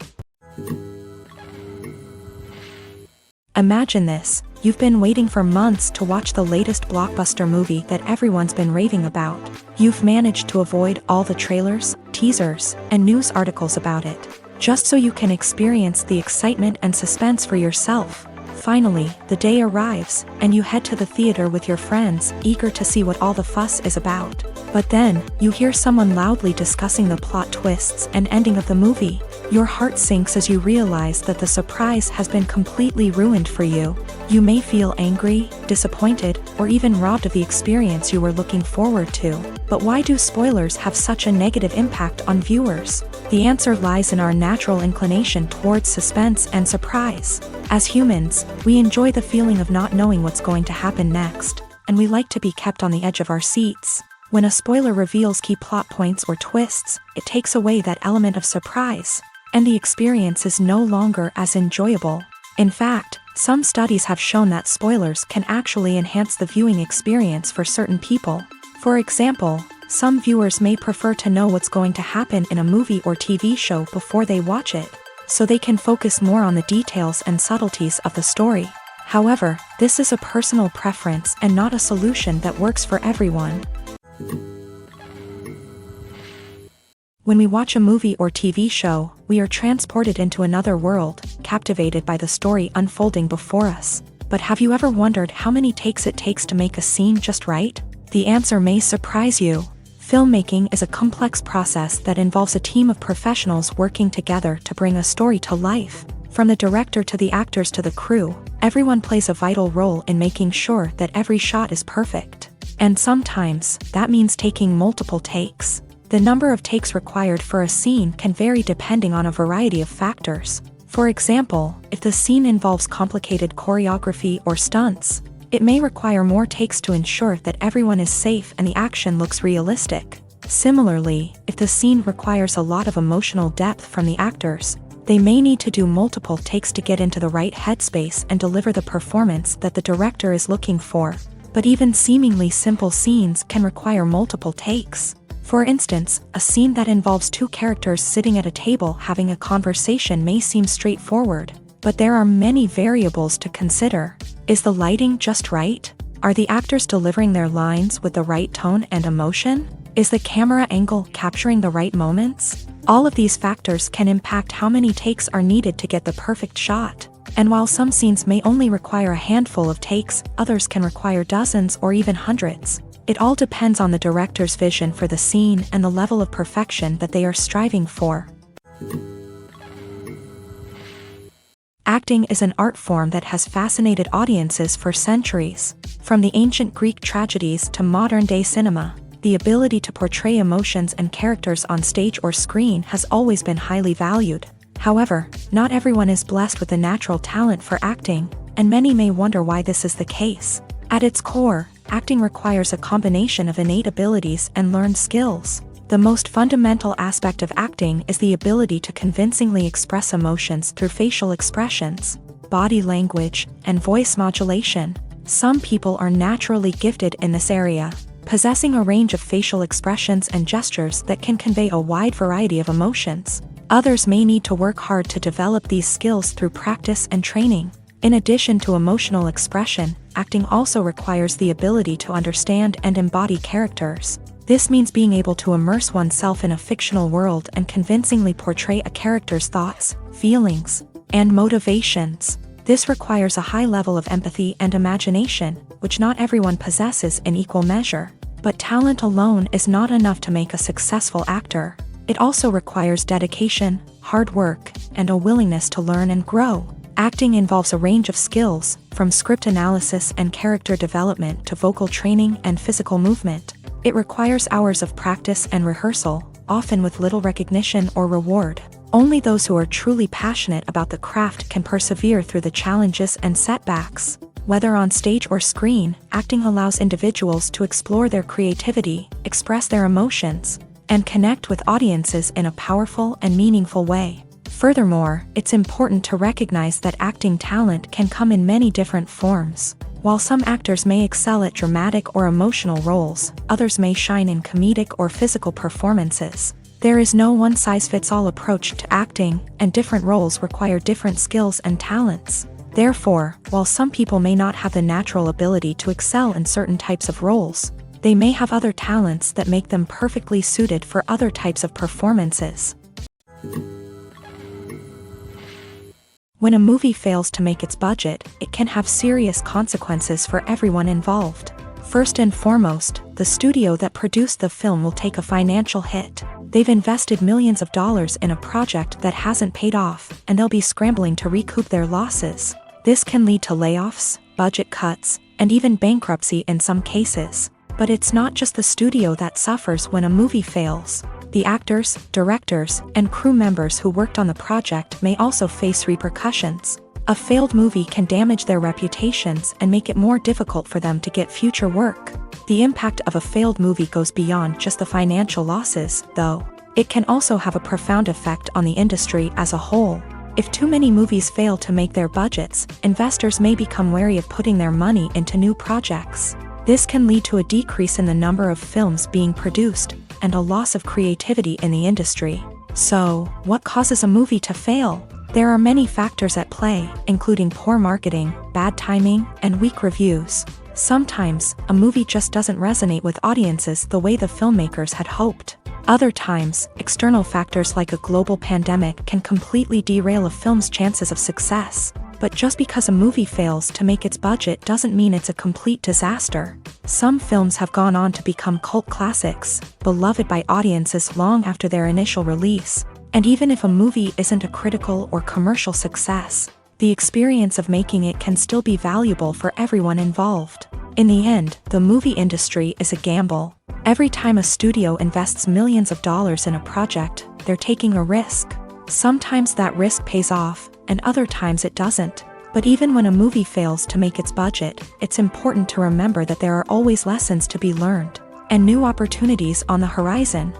Imagine this: you've been waiting for months to watch the latest blockbuster movie that everyone's been raving about. You've managed to avoid all the trailers, teasers, and news articles about it, just so you can experience the excitement and suspense for yourself. Finally, the day arrives, and you head to the theater with your friends, eager to see what all the fuss is about. But then, you hear someone loudly discussing the plot twists and ending of the movie. Your heart sinks as you realize that the surprise has been completely ruined for you. You may feel angry, disappointed, or even robbed of the experience you were looking forward to. But why do spoilers have such a negative impact on viewers? The answer lies in our natural inclination towards suspense and surprise. As humans, we enjoy the feeling of not knowing what's going to happen next, and we like to be kept on the edge of our seats. When a spoiler reveals key plot points or twists, it takes away that element of surprise, and the experience is no longer as enjoyable. In fact, some studies have shown that spoilers can actually enhance the viewing experience for certain people. For example, some viewers may prefer to know what's going to happen in a movie or TV show before they watch it, so they can focus more on the details and subtleties of the story. However, this is a personal preference and not a solution that works for everyone. When we watch a movie or TV show, we are transported into another world, captivated by the story unfolding before us. But have you ever wondered how many takes it takes to make a scene just right? The answer may surprise you. Filmmaking is a complex process that involves a team of professionals working together to bring a story to life. From the director to the actors to the crew, everyone plays a vital role in making sure that every shot is perfect. And sometimes, that means taking multiple takes. The number of takes required for a scene can vary depending on a variety of factors. For example, if the scene involves complicated choreography or stunts, it may require more takes to ensure that everyone is safe and the action looks realistic. Similarly, if the scene requires a lot of emotional depth from the actors, they may need to do multiple takes to get into the right headspace and deliver the performance that the director is looking for. But even seemingly simple scenes can require multiple takes. For instance, a scene that involves two characters sitting at a table having a conversation may seem straightforward, but there are many variables to consider. Is the lighting just right? Are the actors delivering their lines with the right tone and emotion? Is the camera angle capturing the right moments? All of these factors can impact how many takes are needed to get the perfect shot. And while some scenes may only require a handful of takes, others can require dozens or even hundreds. It all depends on the director's vision for the scene and the level of perfection that they are striving for. Acting is an art form that has fascinated audiences for centuries. From the ancient Greek tragedies to modern-day cinema, the ability to portray emotions and characters on stage or screen has always been highly valued. However, not everyone is blessed with a natural talent for acting, and many may wonder why this is the case. At its core, acting requires a combination of innate abilities and learned skills. The most fundamental aspect of acting is the ability to convincingly express emotions through facial expressions, body language, and voice modulation. Some people are naturally gifted in this area, possessing a range of facial expressions and gestures that can convey a wide variety of emotions. Others may need to work hard to develop these skills through practice and training. In addition to emotional expression, acting also requires the ability to understand and embody characters. This means being able to immerse oneself in a fictional world and convincingly portray a character's thoughts, feelings, and motivations. This requires a high level of empathy and imagination, which not everyone possesses in equal measure. But talent alone is not enough to make a successful actor. It also requires dedication, hard work, and a willingness to learn and grow. Acting involves a range of skills, from script analysis and character development to vocal training and physical movement. It requires hours of practice and rehearsal, often with little recognition or reward. Only those who are truly passionate about the craft can persevere through the challenges and setbacks. Whether on stage or screen, acting allows individuals to explore their creativity, express their emotions, and connect with audiences in a powerful and meaningful way. Furthermore, it's important to recognize that acting talent can come in many different forms. While some actors may excel at dramatic or emotional roles, others may shine in comedic or physical performances. There is no one-size-fits-all approach to acting, and different roles require different skills and talents. Therefore, while some people may not have the natural ability to excel in certain types of roles, they may have other talents that make them perfectly suited for other types of performances. When a movie fails to make its budget, it can have serious consequences for everyone involved. First and foremost, the studio that produced the film will take a financial hit. They've invested millions of dollars in a project that hasn't paid off, and they'll be scrambling to recoup their losses. This can lead to layoffs, budget cuts, and even bankruptcy in some cases. But it's not just the studio that suffers when a movie fails. The actors, directors, and crew members who worked on the project may also face repercussions. A failed movie can damage their reputations and make it more difficult for them to get future work. The impact of a failed movie goes beyond just the financial losses, though. It can also have a profound effect on the industry as a whole. If too many movies fail to make their budgets, investors may become wary of putting their money into new projects. This can lead to a decrease in the number of films being produced, and a loss of creativity in the industry. So, what causes a movie to fail? There are many factors at play, including poor marketing, bad timing, and weak reviews. Sometimes, a movie just doesn't resonate with audiences the way the filmmakers had hoped. Other times, external factors like a global pandemic can completely derail a film's chances of success. But just because a movie fails to make its budget doesn't mean it's a complete disaster. Some films have gone on to become cult classics, beloved by audiences long after their initial release. And even if a movie isn't a critical or commercial success, the experience of making it can still be valuable for everyone involved. In the end, the movie industry is a gamble. Every time a studio invests millions of dollars in a project, they're taking a risk. Sometimes that risk pays off, and other times it doesn't. But even when a movie fails to make its budget, it's important to remember that there are always lessons to be learned, and new opportunities on the horizon.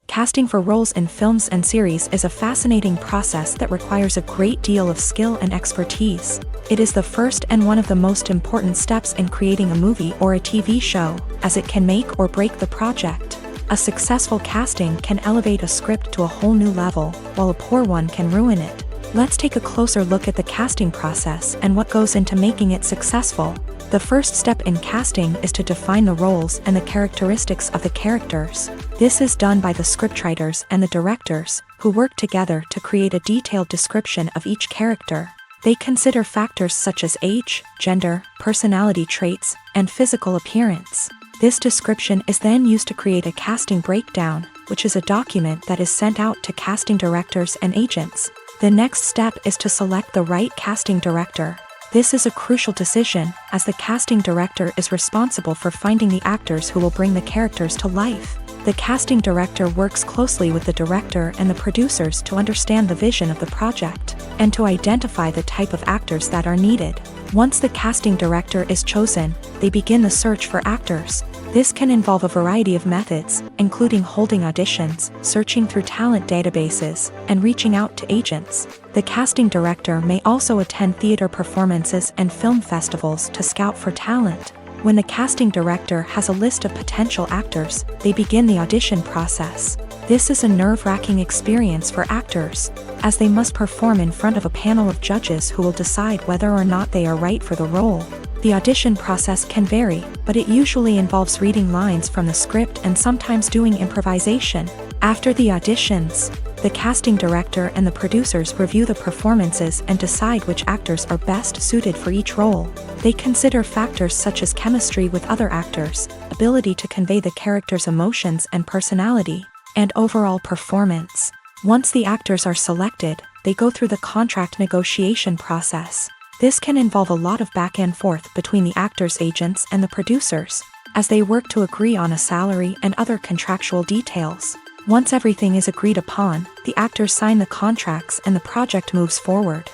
Casting for roles in films and series is a fascinating process that requires a great deal of skill and expertise. It is the first and one of the most important steps in creating a movie or a TV show, as it can make or break the project. A successful casting can elevate a script to a whole new level, while a poor one can ruin it. Let's take a closer look at the casting process and what goes into making it successful. The first step in casting is to define the roles and the characteristics of the characters. This is done by the scriptwriters and the directors, who work together to create a detailed description of each character. They consider factors such as age, gender, personality traits, and physical appearance. This description is then used to create a casting breakdown, which is a document that is sent out to casting directors and agents. The next step is to select the right casting director. This is a crucial decision, as the casting director is responsible for finding the actors who will bring the characters to life. The casting director works closely with the director and the producers to understand the vision of the project, and to identify the type of actors that are needed. Once the casting director is chosen, they begin the search for actors. This can involve a variety of methods, including holding auditions, searching through talent databases, and reaching out to agents. The casting director may also attend theater performances and film festivals to scout for talent. When the casting director has a list of potential actors, they begin the audition process. This is a nerve-wracking experience for actors, as they must perform in front of a panel of judges who will decide whether or not they are right for the role. The audition process can vary, but it usually involves reading lines from the script and sometimes doing improvisation. After the auditions, the casting director and the producers review the performances and decide which actors are best suited for each role. They consider factors such as chemistry with other actors, ability to convey the character's emotions and personality, and overall performance. Once the actors are selected, they go through the contract negotiation process. This can involve a lot of back and forth between the actors' agents and the producers, as they work to agree on a salary and other contractual details. Once everything is agreed upon, the actors sign the contracts and the project moves forward.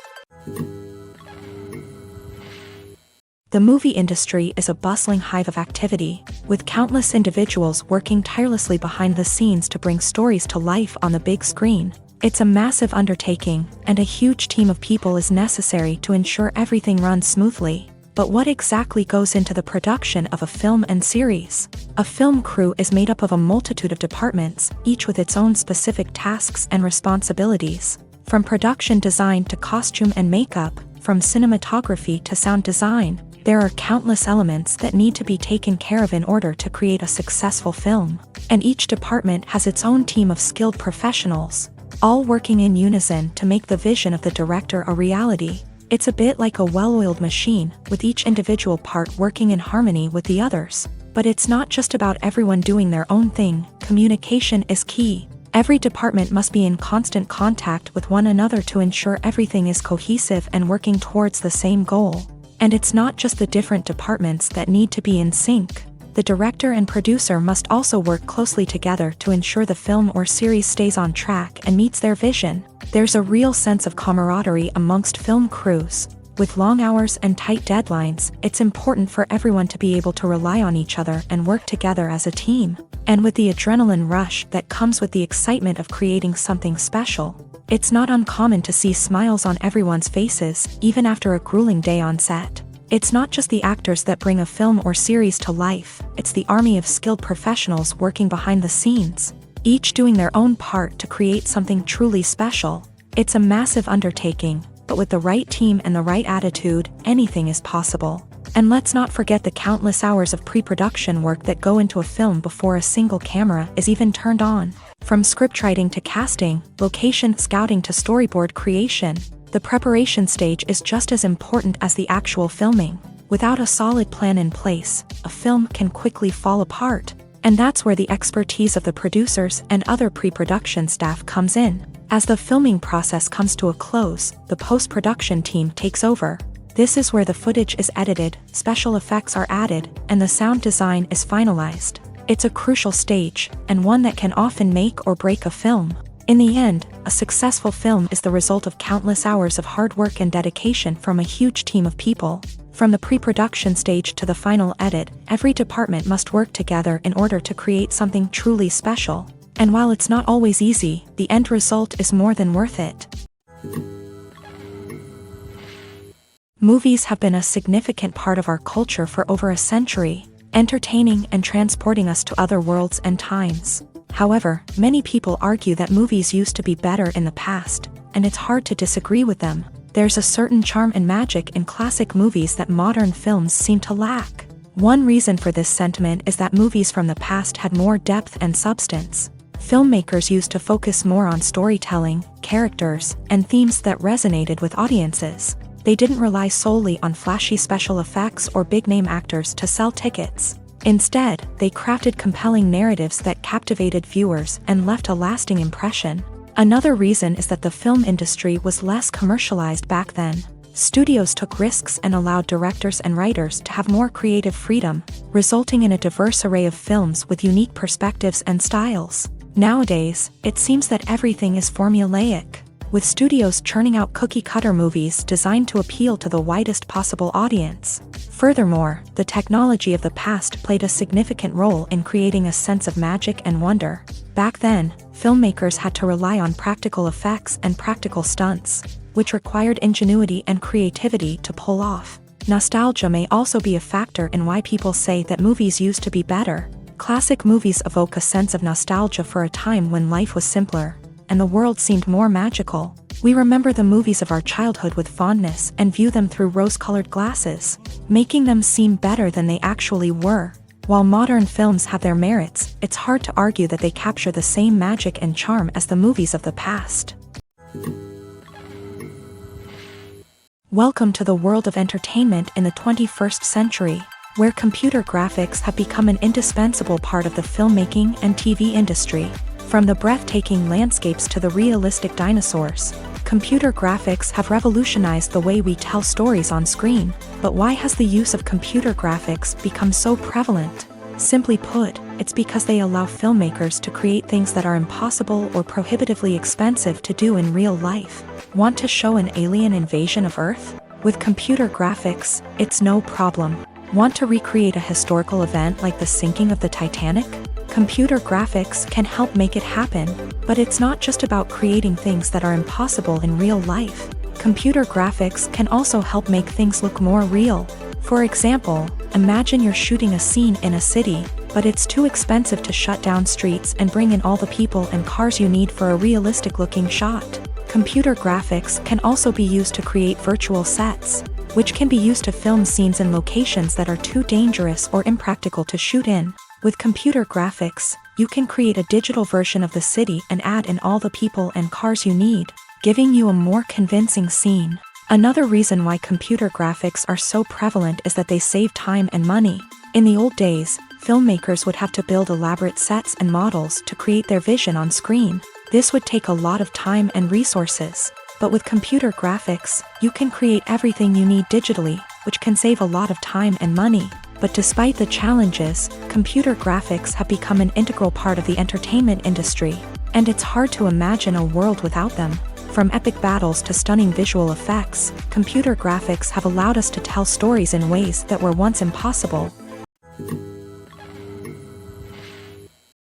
The movie industry is a bustling hive of activity, with countless individuals working tirelessly behind the scenes to bring stories to life on the big screen. It's a massive undertaking, and a huge team of people is necessary to ensure everything runs smoothly. But what exactly goes into the production of a film and series? A film crew is made up of a multitude of departments, each with its own specific tasks and responsibilities. From production design to costume and makeup, from cinematography to sound design, there are countless elements that need to be taken care of in order to create a successful film. And each department has its own team of skilled professionals, all working in unison to make the vision of the director a reality. It's a bit like a well-oiled machine, with each individual part working in harmony with the others. But it's not just about everyone doing their own thing. Communication is key. Every department must be in constant contact with one another to ensure everything is cohesive and working towards the same goal. And it's not just the different departments that need to be in sync. The director and producer must also work closely together to ensure the film or series stays on track and meets their vision. There's a real sense of camaraderie amongst film crews. With long hours and tight deadlines, it's important for everyone to be able to rely on each other and work together as a team. And with the adrenaline rush that comes with the excitement of creating something special, it's not uncommon to see smiles on everyone's faces, even after a grueling day on set. It's not just the actors that bring a film or series to life, it's the army of skilled professionals working behind the scenes, each doing their own part to create something truly special. It's a massive undertaking, but with the right team and the right attitude, anything is possible. And let's not forget the countless hours of pre-production work that go into a film before a single camera is even turned on. From scriptwriting to casting, location scouting to storyboard creation, the preparation stage is just as important as the actual filming. Without a solid plan in place, a film can quickly fall apart. And that's where the expertise of the producers and other pre-production staff comes in. As the filming process comes to a close, the post-production team takes over. This is where the footage is edited, special effects are added, and the sound design is finalized. It's a crucial stage, and one that can often make or break a film. In the end, a successful film is the result of countless hours of hard work and dedication from a huge team of people. From the pre-production stage to the final edit, every department must work together in order to create something truly special. And while it's not always easy, the end result is more than worth it. Movies have been a significant part of our culture for over a century, entertaining and transporting us to other worlds and times. However, many people argue that movies used to be better in the past, and it's hard to disagree with them. There's a certain charm and magic in classic movies that modern films seem to lack. One reason for this sentiment is that movies from the past had more depth and substance. Filmmakers used to focus more on storytelling, characters, and themes that resonated with audiences. They didn't rely solely on flashy special effects or big-name actors to sell tickets. Instead, they crafted compelling narratives that captivated viewers and left a lasting impression. Another reason is that the film industry was less commercialized back then. Studios took risks and allowed directors and writers to have more creative freedom, resulting in a diverse array of films with unique perspectives and styles. Nowadays, it seems that everything is formulaic. with studios churning out cookie-cutter movies designed to appeal to the widest possible audience. Furthermore, the technology of the past played a significant role in creating a sense of magic and wonder. Back then, filmmakers had to rely on practical effects and practical stunts, which required ingenuity and creativity to pull off. Nostalgia may also be a factor in why people say that movies used to be better. Classic movies evoke a sense of nostalgia for a time when life was simpler, and the world seemed more magical. We remember the movies of our childhood with fondness and view them through rose-colored glasses, making them seem better than they actually were. While modern films have their merits, it's hard to argue that they capture the same magic and charm as the movies of the past. Welcome to the world of entertainment in the 21st century, where computer graphics have become an indispensable part of the filmmaking and TV industry. From the breathtaking landscapes to the realistic dinosaurs, computer graphics have revolutionized the way we tell stories on screen. But why has the use of computer graphics become so prevalent? Simply put, it's because they allow filmmakers to create things that are impossible or prohibitively expensive to do in real life. Want to show an alien invasion of Earth? With computer graphics, it's no problem. Want to recreate a historical event like the sinking of the Titanic? Computer graphics can help make it happen, but it's not just about creating things that are impossible in real life. Computer graphics can also help make things look more real. For example, imagine you're shooting a scene in a city, but it's too expensive to shut down streets and bring in all the people and cars you need for a realistic-looking shot. Computer graphics can also be used to create virtual sets, which can be used to film scenes in locations that are too dangerous or impractical to shoot in. With computer graphics, you can create a digital version of the city and add in all the people and cars you need, giving you a more convincing scene. Another reason why computer graphics are so prevalent is that they save time and money. In the old days, filmmakers would have to build elaborate sets and models to create their vision on screen. This would take a lot of time and resources. But with computer graphics, you can create everything you need digitally, which can save a lot of time and money. But despite the challenges, computer graphics have become an integral part of the entertainment industry, and it's hard to imagine a world without them. From epic battles to stunning visual effects, computer graphics have allowed us to tell stories in ways that were once impossible.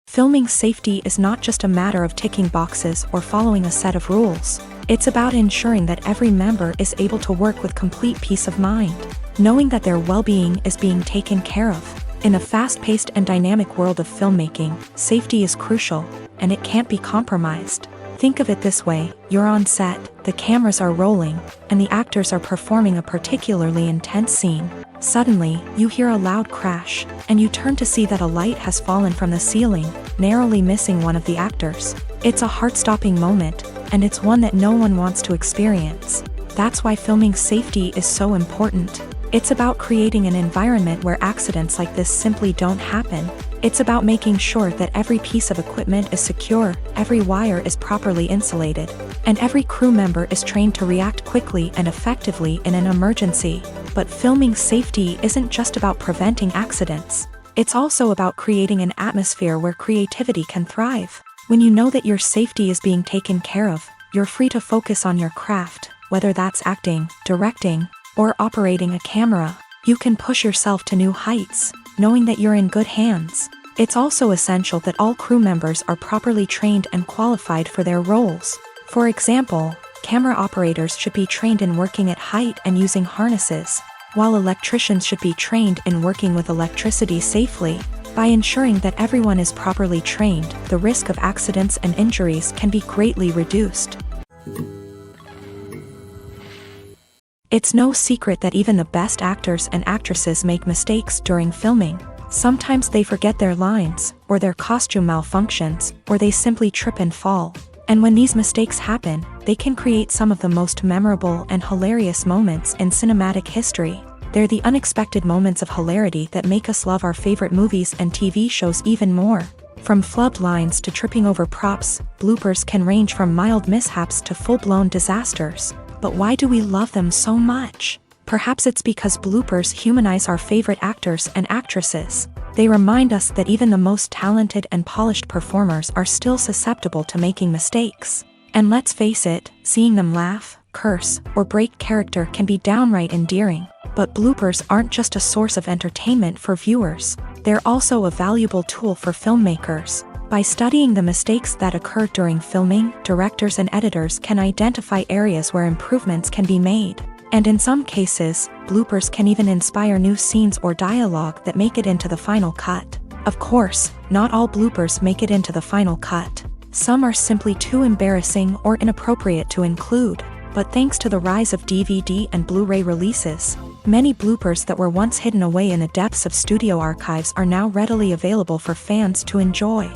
Filming safety is not just a matter of ticking boxes or following a set of rules. It's about ensuring that every member is able to work with complete peace of mind, knowing that their well-being is being taken care of. In a fast-paced and dynamic world of filmmaking, safety is crucial, and it can't be compromised. Think of it this way: you're on set, the cameras are rolling, and the actors are performing a particularly intense scene. Suddenly, you hear a loud crash, and you turn to see that a light has fallen from the ceiling, narrowly missing one of the actors. It's a heart-stopping moment, and it's one that no one wants to experience. That's why filming safety is so important. It's about creating an environment where accidents like this simply don't happen. It's about making sure that every piece of equipment is secure, every wire is properly insulated, and every crew member is trained to react quickly and effectively in an emergency. But filming safety isn't just about preventing accidents. It's also about creating an atmosphere where creativity can thrive. When you know that your safety is being taken care of, you're free to focus on your craft, whether that's acting, directing, or operating a camera. You can push yourself to new heights, knowing that you're in good hands. It's also essential that all crew members are properly trained and qualified for their roles. For example, camera operators should be trained in working at height and using harnesses, while electricians should be trained in working with electricity safely. By ensuring that everyone is properly trained, the risk of accidents and injuries can be greatly reduced. It's no secret that even the best actors and actresses make mistakes during filming. Sometimes they forget their lines, or their costume malfunctions, or they simply trip and fall. And when these mistakes happen, they can create some of the most memorable and hilarious moments in cinematic history. They're the unexpected moments of hilarity that make us love our favorite movies and TV shows even more. From flubbed lines to tripping over props, bloopers can range from mild mishaps to full-blown disasters. But why do we love them so much? Perhaps it's because bloopers humanize our favorite actors and actresses. They remind us that even the most talented and polished performers are still susceptible to making mistakes. And let's face it, seeing them laugh, curse, or break character can be downright endearing. But bloopers aren't just a source of entertainment for viewers, they're also a valuable tool for filmmakers. By studying the mistakes that occur during filming, directors and editors can identify areas where improvements can be made. And in some cases, bloopers can even inspire new scenes or dialogue that make it into the final cut. Of course, not all bloopers make it into the final cut. Some are simply too embarrassing or inappropriate to include. But thanks to the rise of DVD and Blu-ray releases, many bloopers that were once hidden away in the depths of studio archives are now readily available for fans to enjoy.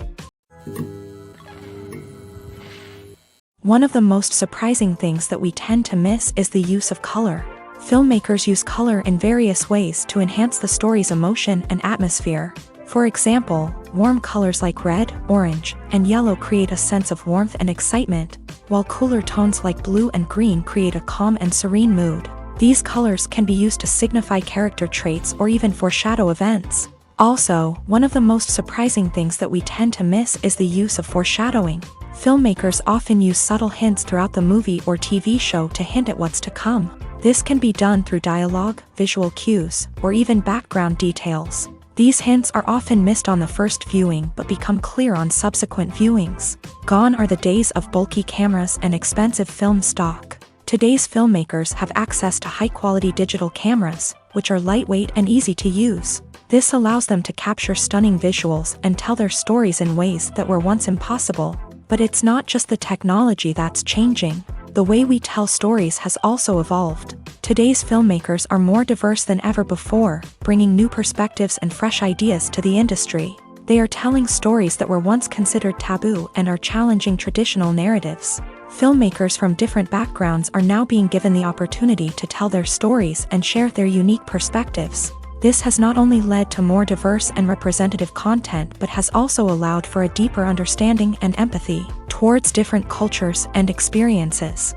One of the most surprising things that we tend to miss is the use of color. Filmmakers use color in various ways to enhance the story's emotion and atmosphere. For example, warm colors like red, orange, and yellow create a sense of warmth and excitement, while cooler tones like blue and green create a calm and serene mood. These colors can be used to signify character traits or even foreshadow events. Also, one of the most surprising things that we tend to miss is the use of foreshadowing. Filmmakers often use subtle hints throughout the movie or TV show to hint at what's to come. This can be done through dialogue, visual cues, or even background details. These hints are often missed on the first viewing but become clear on subsequent viewings. Gone are the days of bulky cameras and expensive film stock. Today's filmmakers have access to high-quality digital cameras, which are lightweight and easy to use. This allows them to capture stunning visuals and tell their stories in ways that were once impossible. But it's not just the technology that's changing. The way we tell stories has also evolved. Today's filmmakers are more diverse than ever before, bringing new perspectives and fresh ideas to the industry. They are telling stories that were once considered taboo and are challenging traditional narratives. Filmmakers from different backgrounds are now being given the opportunity to tell their stories and share their unique perspectives. This has not only led to more diverse and representative content but has also allowed for a deeper understanding and empathy towards different cultures and experiences.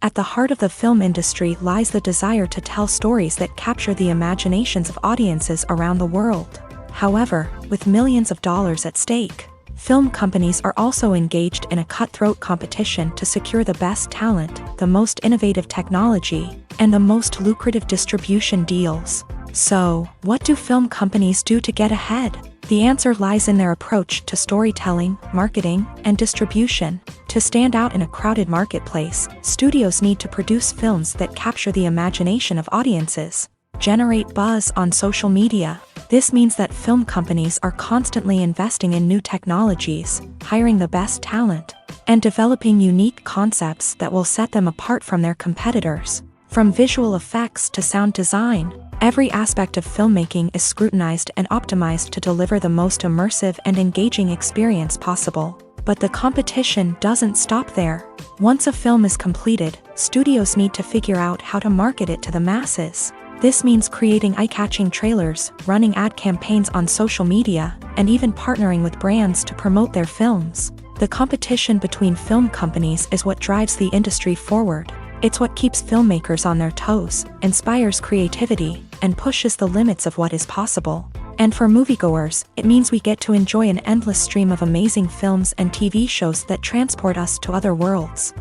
At the heart of the film industry lies the desire to tell stories that capture the imaginations of audiences around the world. However, with millions of dollars at stake, film companies are also engaged in a cutthroat competition to secure the best talent, the most innovative technology, and the most lucrative distribution deals. So, what do film companies do to get ahead? The answer lies in their approach to storytelling, marketing, and distribution. To stand out in a crowded marketplace, studios need to produce films that capture the imagination of audiences, generate buzz on social media. This means that film companies are constantly investing in new technologies, hiring the best talent, and developing unique concepts that will set them apart from their competitors. From visual effects to sound design, every aspect of filmmaking is scrutinized and optimized to deliver the most immersive and engaging experience possible. But the competition doesn't stop there. Once a film is completed, studios need to figure out how to market it to the masses. This means creating eye-catching trailers, running ad campaigns on social media, and even partnering with brands to promote their films. The competition between film companies is what drives the industry forward. It's what keeps filmmakers on their toes, inspires creativity, and pushes the limits of what is possible. And for moviegoers, it means we get to enjoy an endless stream of amazing films and TV shows that transport us to other worlds.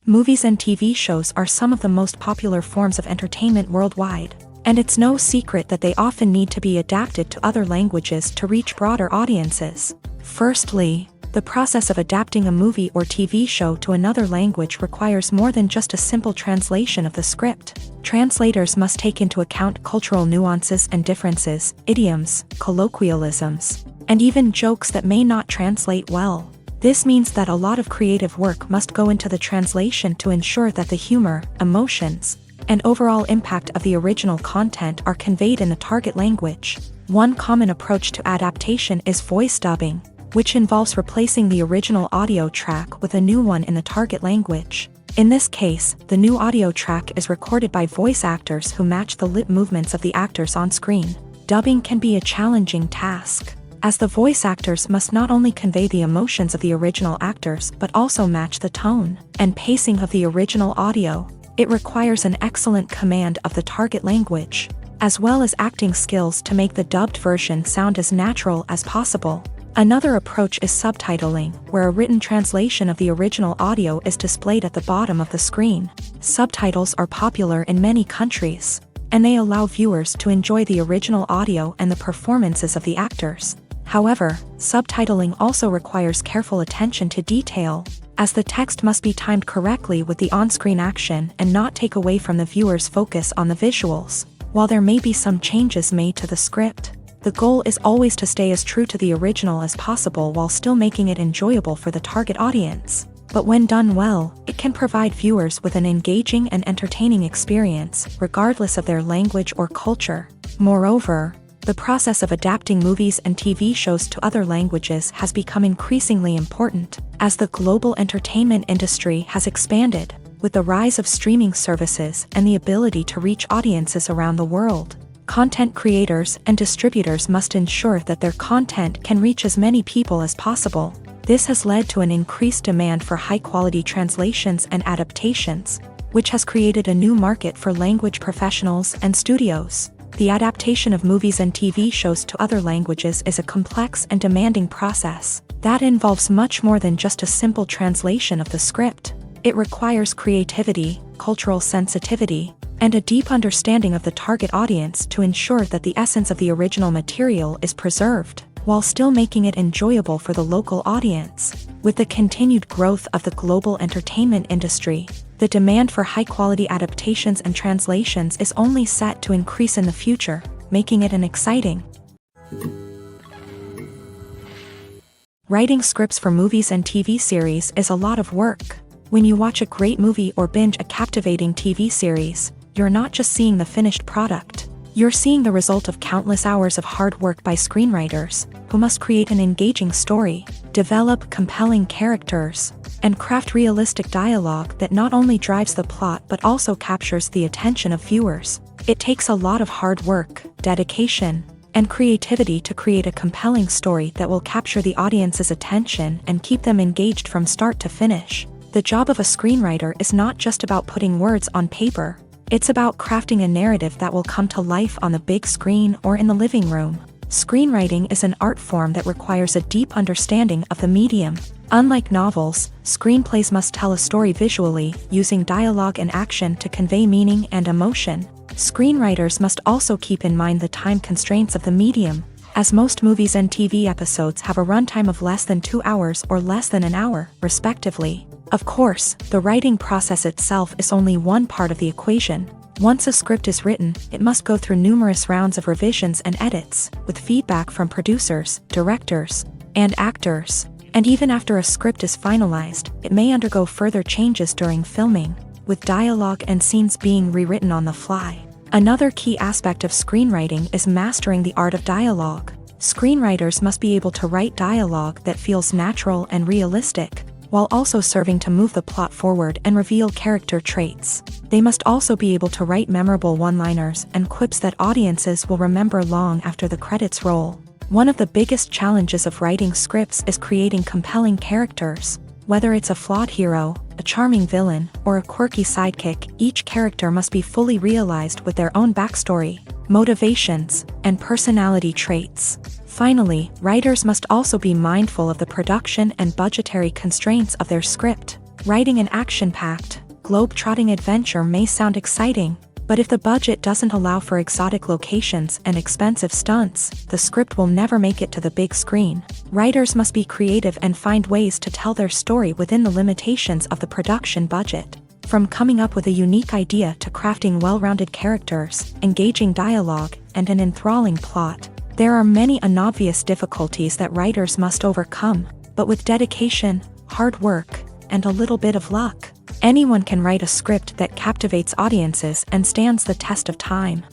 Movies and TV shows are some of the most popular forms of entertainment worldwide, and it's no secret that they often need to be adapted to other languages to reach broader audiences. Firstly, the process of adapting a movie or TV show to another language requires more than just a simple translation of the script. Translators must take into account cultural nuances and differences, idioms, colloquialisms, and even jokes that may not translate well. This means that a lot of creative work must go into the translation to ensure that the humor, emotions, and overall impact of the original content are conveyed in the target language. One common approach to adaptation is voice dubbing, which involves replacing the original audio track with a new one in the target language. In this case, the new audio track is recorded by voice actors who match the lip movements of the actors on screen. Dubbing can be a challenging task, as the voice actors must not only convey the emotions of the original actors but also match the tone and pacing of the original audio. It requires an excellent command of the target language. as well as acting skills to make the dubbed version sound as natural as possible. Another approach is subtitling, where a written translation of the original audio is displayed at the bottom of the screen. Subtitles are popular in many countries, and they allow viewers to enjoy the original audio and the performances of the actors. However, subtitling also requires careful attention to detail, as the text must be timed correctly with the on-screen action and not take away from the viewer's focus on the visuals. While there may be some changes made to the script, the goal is always to stay as true to the original as possible while still making it enjoyable for the target audience. But when done well, it can provide viewers with an engaging and entertaining experience, regardless of their language or culture. Moreover, the process of adapting movies and TV shows to other languages has become increasingly important, as the global entertainment industry has expanded, with the rise of streaming services and the ability to reach audiences around the world. Content creators and distributors must ensure that their content can reach as many people as possible. This has led to an increased demand for high-quality translations and adaptations, which has created a new market for language professionals and studios. The adaptation of movies and TV shows to other languages is a complex and demanding process that involves much more than just a simple translation of the script. It requires creativity, cultural sensitivity, and a deep understanding of the target audience to ensure that the essence of the original material is preserved, while still making it enjoyable for the local audience. With the continued growth of the global entertainment industry, the demand for high-quality adaptations and translations is only set to increase in the future, making it an exciting. Writing scripts for movies and TV series is a lot of work. When you watch a great movie or binge a captivating TV series, you're not just seeing the finished product. You're seeing the result of countless hours of hard work by screenwriters, who must create an engaging story, develop compelling characters, and craft realistic dialogue that not only drives the plot but also captures the attention of viewers. It takes a lot of hard work, dedication, and creativity to create a compelling story that will capture the audience's attention and keep them engaged from start to finish. The job of a screenwriter is not just about putting words on paper. It's about crafting a narrative that will come to life on the big screen or in the living room. Screenwriting is an art form that requires a deep understanding of the medium. Unlike novels, screenplays must tell a story visually, using dialogue and action to convey meaning and emotion. Screenwriters must also keep in mind the time constraints of the medium, as most movies and TV episodes have a runtime of less than 2 hours or less than an hour, respectively. Of course, the writing process itself is only one part of the equation. Once a script is written, it must go through numerous rounds of revisions and edits, with feedback from producers, directors, and actors. And even after a script is finalized, it may undergo further changes during filming, with dialogue and scenes being rewritten on the fly. Another key aspect of screenwriting is mastering the art of dialogue. Screenwriters must be able to write dialogue that feels natural and realistic, while also serving to move the plot forward and reveal character traits. They must also be able to write memorable one-liners and quips that audiences will remember long after the credits roll. One of the biggest challenges of writing scripts is creating compelling characters. Whether it's a flawed hero, a charming villain, or a quirky sidekick, each character must be fully realized with their own backstory, motivations, and personality traits. Finally, writers must also be mindful of the production and budgetary constraints of their script. Writing an action-packed, globe-trotting adventure may sound exciting, but if the budget doesn't allow for exotic locations and expensive stunts, the script will never make it to the big screen. Writers must be creative and find ways to tell their story within the limitations of the production budget. From coming up with a unique idea to crafting well-rounded characters, engaging dialogue, and an enthralling plot, there are many unobvious difficulties that writers must overcome, but with dedication, hard work, and a little bit of luck, anyone can write a script that captivates audiences and stands the test of time.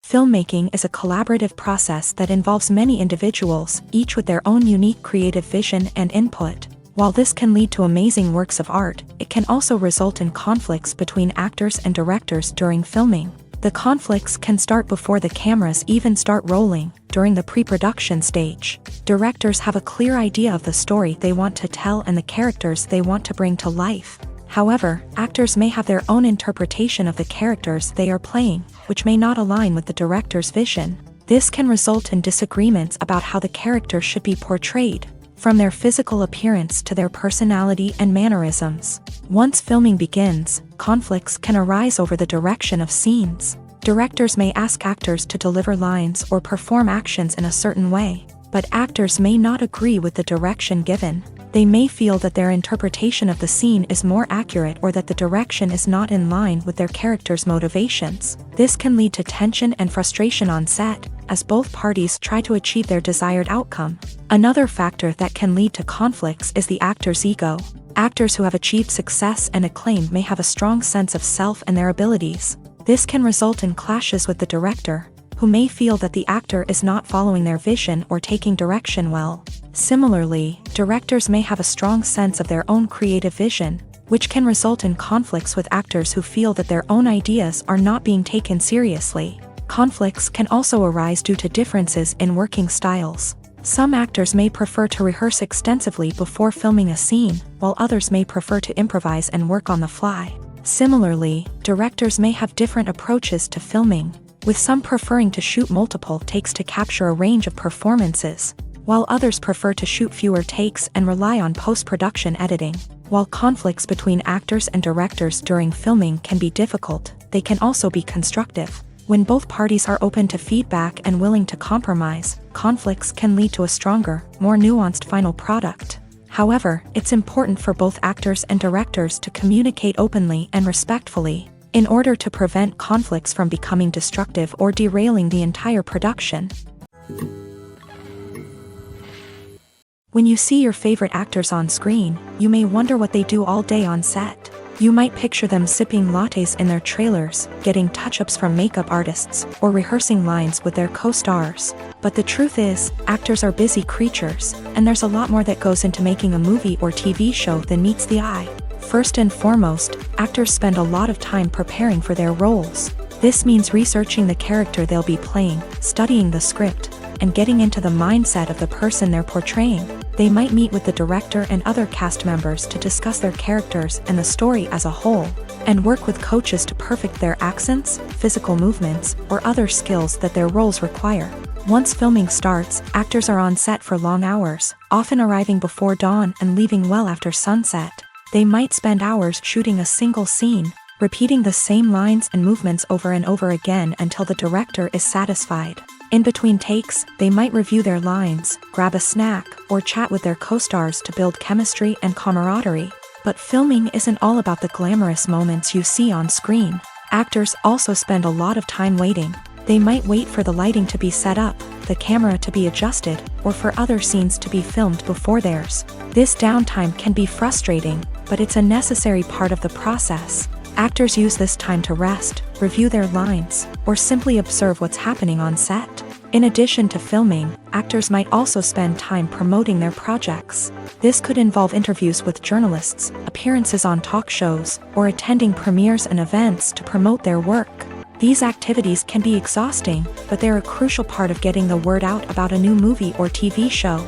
Filmmaking is a collaborative process that involves many individuals, each with their own unique creative vision and input. While this can lead to amazing works of art, it can also result in conflicts between actors and directors during filming. The conflicts can start before the cameras even start rolling, during the pre-production stage. Directors have a clear idea of the story they want to tell and the characters they want to bring to life. However, actors may have their own interpretation of the characters they are playing, which may not align with the director's vision. This can result in disagreements about how the character should be portrayed, from their physical appearance to their personality and mannerisms. Once filming begins, conflicts can arise over the direction of scenes. Directors may ask actors to deliver lines or perform actions in a certain way, but actors may not agree with the direction given. They may feel that their interpretation of the scene is more accurate or that the direction is not in line with their character's motivations. This can lead to tension and frustration on set, as both parties try to achieve their desired outcome. Another factor that can lead to conflicts is the actor's ego. Actors who have achieved success and acclaim may have a strong sense of self and their abilities. This can result in clashes with the director, who may feel that the actor is not following their vision or taking direction well. Similarly, directors may have a strong sense of their own creative vision, which can result in conflicts with actors who feel that their own ideas are not being taken seriously. Conflicts can also arise due to differences in working styles. Some actors may prefer to rehearse extensively before filming a scene, while others may prefer to improvise and work on the fly. Similarly, directors may have different approaches to filming, with some preferring to shoot multiple takes to capture a range of performances, while others prefer to shoot fewer takes and rely on post-production editing. While conflicts between actors and directors during filming can be difficult, they can also be constructive. When both parties are open to feedback and willing to compromise, conflicts can lead to a stronger, more nuanced final product. However, it's important for both actors and directors to communicate openly and respectfully, in order to prevent conflicts from becoming destructive or derailing the entire production. When you see your favorite actors on screen, you may wonder what they do all day on set. You might picture them sipping lattes in their trailers, getting touch-ups from makeup artists, or rehearsing lines with their co-stars. But the truth is, actors are busy creatures, and there's a lot more that goes into making a movie or TV show than meets the eye. First and foremost, actors spend a lot of time preparing for their roles. This means researching the character they'll be playing, studying the script, and getting into the mindset of the person they're portraying. They might meet with the director and other cast members to discuss their characters and the story as a whole, and work with coaches to perfect their accents, physical movements, or other skills that their roles require. Once filming starts, actors are on set for long hours, often arriving before dawn and leaving well after sunset. They might spend hours shooting a single scene, repeating the same lines and movements over and over again until the director is satisfied. In between takes, they might review their lines, grab a snack, or chat with their co-stars to build chemistry and camaraderie. But filming isn't all about the glamorous moments you see on screen. Actors also spend a lot of time waiting. They might wait for the lighting to be set up, the camera to be adjusted, or for other scenes to be filmed before theirs. This downtime can be frustrating, but it's a necessary part of the process. Actors use this time to rest, review their lines, or simply observe what's happening on set. In addition to filming, actors might also spend time promoting their projects. This could involve interviews with journalists, appearances on talk shows, or attending premieres and events to promote their work. These activities can be exhausting, but they're a crucial part of getting the word out about a new movie or TV show.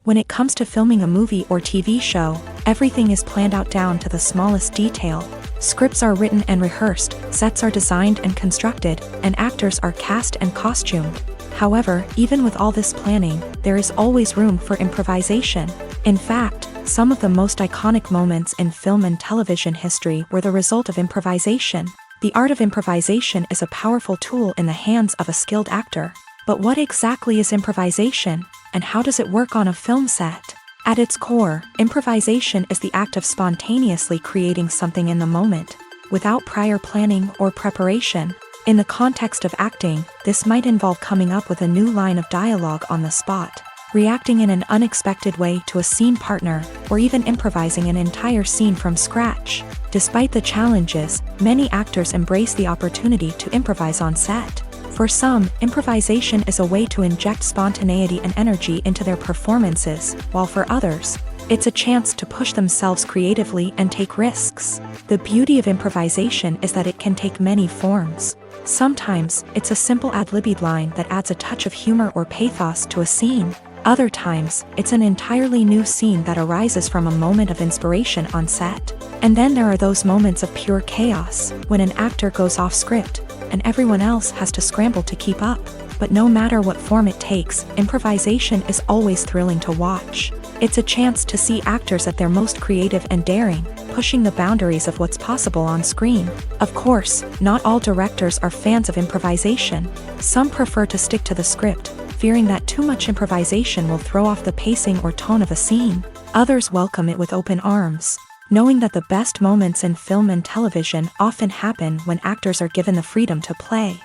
When it comes to filming a movie or TV show, everything is planned out down to the smallest detail. Scripts are written and rehearsed, sets are designed and constructed, and actors are cast and costumed. However, even with all this planning, there is always room for improvisation. In fact, some of the most iconic moments in film and television history were the result of improvisation. The art of improvisation is a powerful tool in the hands of a skilled actor. But what exactly is improvisation, and how does it work on a film set? At its core, improvisation is the act of spontaneously creating something in the moment, without prior planning or preparation. In the context of acting, this might involve coming up with a new line of dialogue on the spot, reacting in an unexpected way to a scene partner, or even improvising an entire scene from scratch. Despite the challenges, many actors embrace the opportunity to improvise on set. For some, improvisation is a way to inject spontaneity and energy into their performances, while for others, it's a chance to push themselves creatively and take risks. The beauty of improvisation is that it can take many forms. Sometimes, it's a simple ad-libbed line that adds a touch of humor or pathos to a scene. Other times, it's an entirely new scene that arises from a moment of inspiration on set. And then there are those moments of pure chaos, when an actor goes off script, and everyone else has to scramble to keep up. But no matter what form it takes, improvisation is always thrilling to watch. It's a chance to see actors at their most creative and daring, pushing the boundaries of what's possible on screen. Of course, not all directors are fans of improvisation. Some prefer to stick to the script, fearing that too much improvisation will throw off the pacing or tone of a scene. Others welcome it with open arms, knowing that the best moments in film and television often happen when actors are given the freedom to play.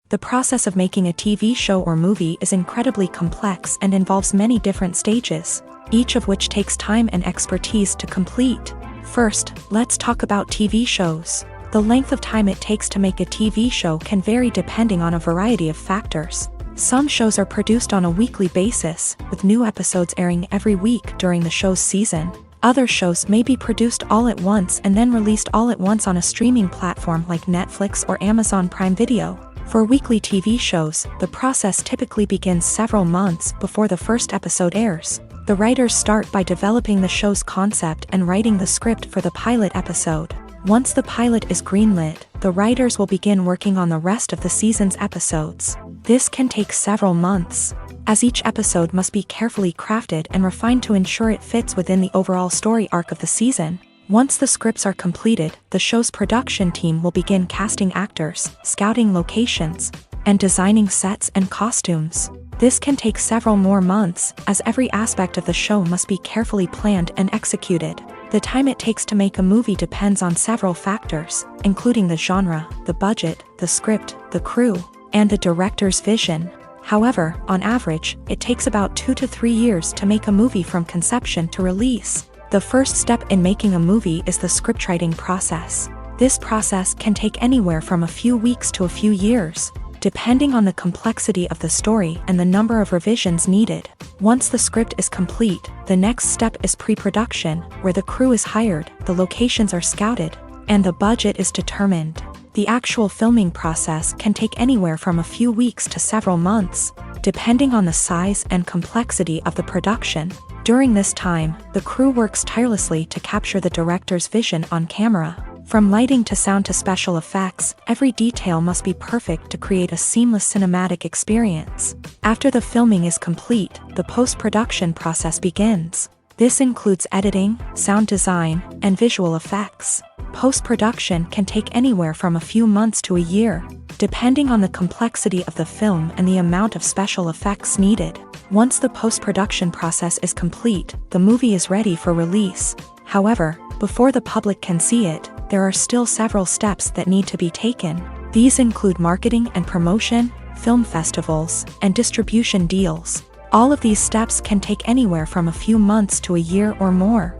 The process of making a TV show or movie is incredibly complex and involves many different stages, each of which takes time and expertise to complete. First, let's talk about TV shows. The length of time it takes to make a TV show can vary depending on a variety of factors. Some shows are produced on a weekly basis, with new episodes airing every week during the show's season. Other shows may be produced all at once and then released all at once on a streaming platform like Netflix or Amazon Prime Video. For weekly TV shows, the process typically begins several months before the first episode airs. The writers start by developing the show's concept and writing the script for the pilot episode. Once the pilot is greenlit, the writers will begin working on the rest of the season's episodes. This can take several months, as each episode must be carefully crafted and refined to ensure it fits within the overall story arc of the season. Once the scripts are completed, the show's production team will begin casting actors, scouting locations, and designing sets and costumes. This can take several more months, as every aspect of the show must be carefully planned and executed. The time it takes to make a movie depends on several factors, including the genre, the budget, the script, the crew, and the director's vision. However, on average, it takes about 2 to 3 years to make a movie from conception to release. The first step in making a movie is the scriptwriting process. This process can take anywhere from a few weeks to a few years, depending on the complexity of the story and the number of revisions needed. Once the script is complete, the next step is pre-production, where the crew is hired, the locations are scouted, and the budget is determined. The actual filming process can take anywhere from a few weeks to several months, depending on the size and complexity of the production. During this time, the crew works tirelessly to capture the director's vision on camera. From lighting to sound to special effects, every detail must be perfect to create a seamless cinematic experience. After the filming is complete, the post-production process begins. This includes editing, sound design, and visual effects. Post-production can take anywhere from a few months to a year, depending on the complexity of the film and the amount of special effects needed. Once the post-production process is complete, the movie is ready for release. However, before the public can see it, there are still several steps that need to be taken. These include marketing and promotion, film festivals, and distribution deals. All of these steps can take anywhere from a few months to a year or more.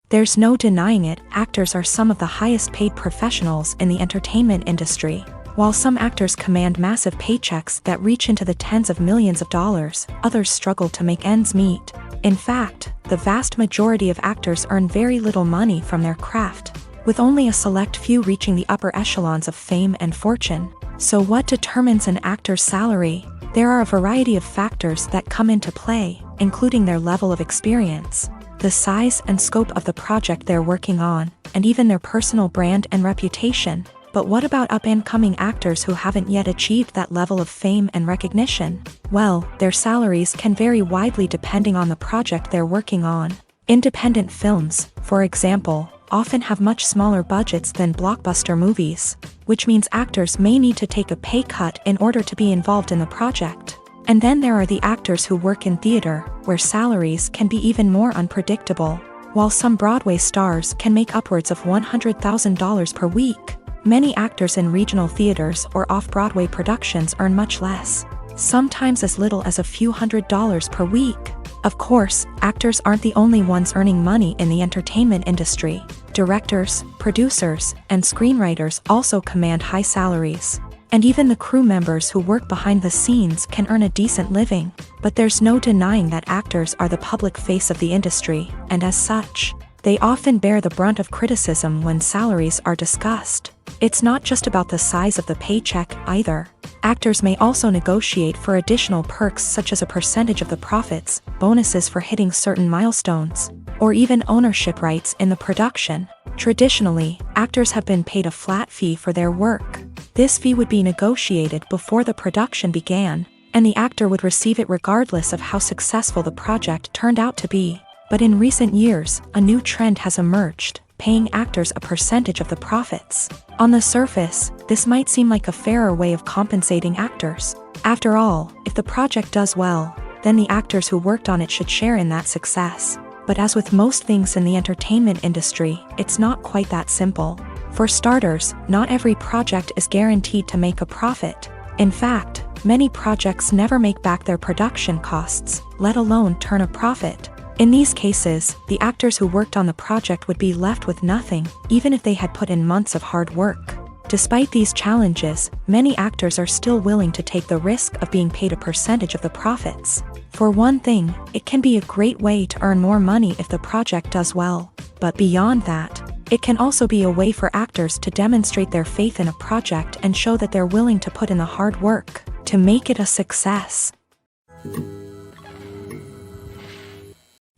There's no denying it, actors are some of the highest paid professionals in the entertainment industry. While some actors command massive paychecks that reach into the tens of millions of dollars, others struggle to make ends meet. In fact, the vast majority of actors earn very little money from their craft, with only a select few reaching the upper echelons of fame and fortune. So what determines an actor's salary? There are a variety of factors that come into play, including their level of experience, the size and scope of the project they're working on, and even their personal brand and reputation. But what about up-and-coming actors who haven't yet achieved that level of fame and recognition? Well, their salaries can vary widely depending on the project they're working on. Independent films, for example, often have much smaller budgets than blockbuster movies, which means actors may need to take a pay cut in order to be involved in the project. And then there are the actors who work in theater, where salaries can be even more unpredictable. While some Broadway stars can make upwards of $100,000 per week, many actors in regional theaters or off-Broadway productions earn much less, sometimes as little as a few $100s per week. Of course, actors aren't the only ones earning money in the entertainment industry. Directors, producers, and screenwriters also command high salaries. And even the crew members who work behind the scenes can earn a decent living. But there's no denying that actors are the public face of the industry, and as such, they often bear the brunt of criticism when salaries are discussed. It's not just about the size of the paycheck, either. Actors may also negotiate for additional perks such as a percentage of the profits, bonuses for hitting certain milestones, or even ownership rights in the production. Traditionally, actors have been paid a flat fee for their work. This fee would be negotiated before the production began, and the actor would receive it regardless of how successful the project turned out to be. But in recent years, a new trend has emerged, paying actors a percentage of the profits. On the surface, this might seem like a fairer way of compensating actors. After all, if the project does well, then the actors who worked on it should share in that success. But as with most things in the entertainment industry, it's not quite that simple. For starters, not every project is guaranteed to make a profit. In fact, many projects never make back their production costs, let alone turn a profit. In these cases, the actors who worked on the project would be left with nothing, even if they had put in months of hard work. Despite these challenges, many actors are still willing to take the risk of being paid a percentage of the profits. For one thing, it can be a great way to earn more money if the project does well. But beyond that, it can also be a way for actors to demonstrate their faith in a project and show that they're willing to put in the hard work to make it a success.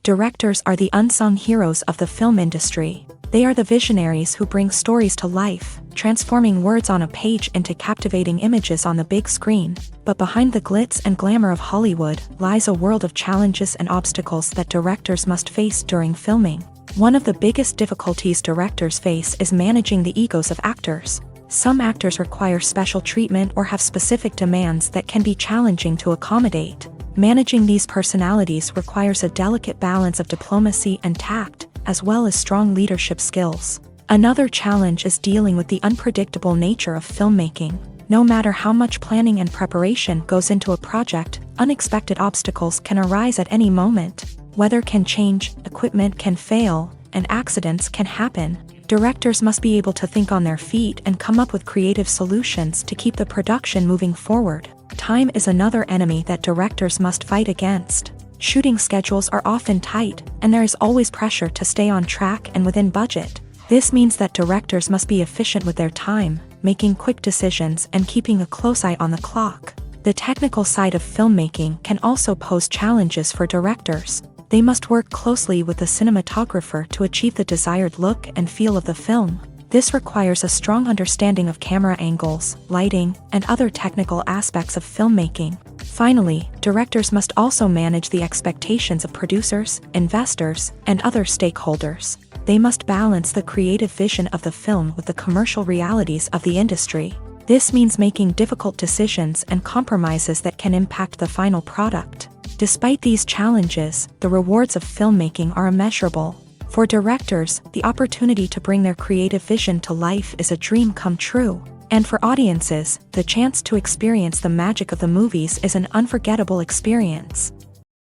Directors are the unsung heroes of the film industry. They are the visionaries who bring stories to life, transforming words on a page into captivating images on the big screen. But behind the glitz and glamour of Hollywood lies a world of challenges and obstacles that directors must face during filming. One of the biggest difficulties directors face is managing the egos of actors. Some actors require special treatment or have specific demands that can be challenging to accommodate. Managing these personalities requires a delicate balance of diplomacy and tact, as well as strong leadership skills. Another challenge is dealing with the unpredictable nature of filmmaking. No matter how much planning and preparation goes into a project, unexpected obstacles can arise at any moment. Weather can change, equipment can fail, and accidents can happen. Directors must be able to think on their feet and come up with creative solutions to keep the production moving forward. Time is another enemy that directors must fight against. Shooting schedules are often tight, and there is always pressure to stay on track and within budget. This means that directors must be efficient with their time, making quick decisions and keeping a close eye on the clock. The technical side of filmmaking can also pose challenges for directors. They must work closely with the cinematographer to achieve the desired look and feel of the film. This requires a strong understanding of camera angles, lighting, and other technical aspects of filmmaking. Finally, directors must also manage the expectations of producers, investors, and other stakeholders. They must balance the creative vision of the film with the commercial realities of the industry. This means making difficult decisions and compromises that can impact the final product. Despite these challenges, the rewards of filmmaking are immeasurable. For directors, the opportunity to bring their creative vision to life is a dream come true. And for audiences, the chance to experience the magic of the movies is an unforgettable experience.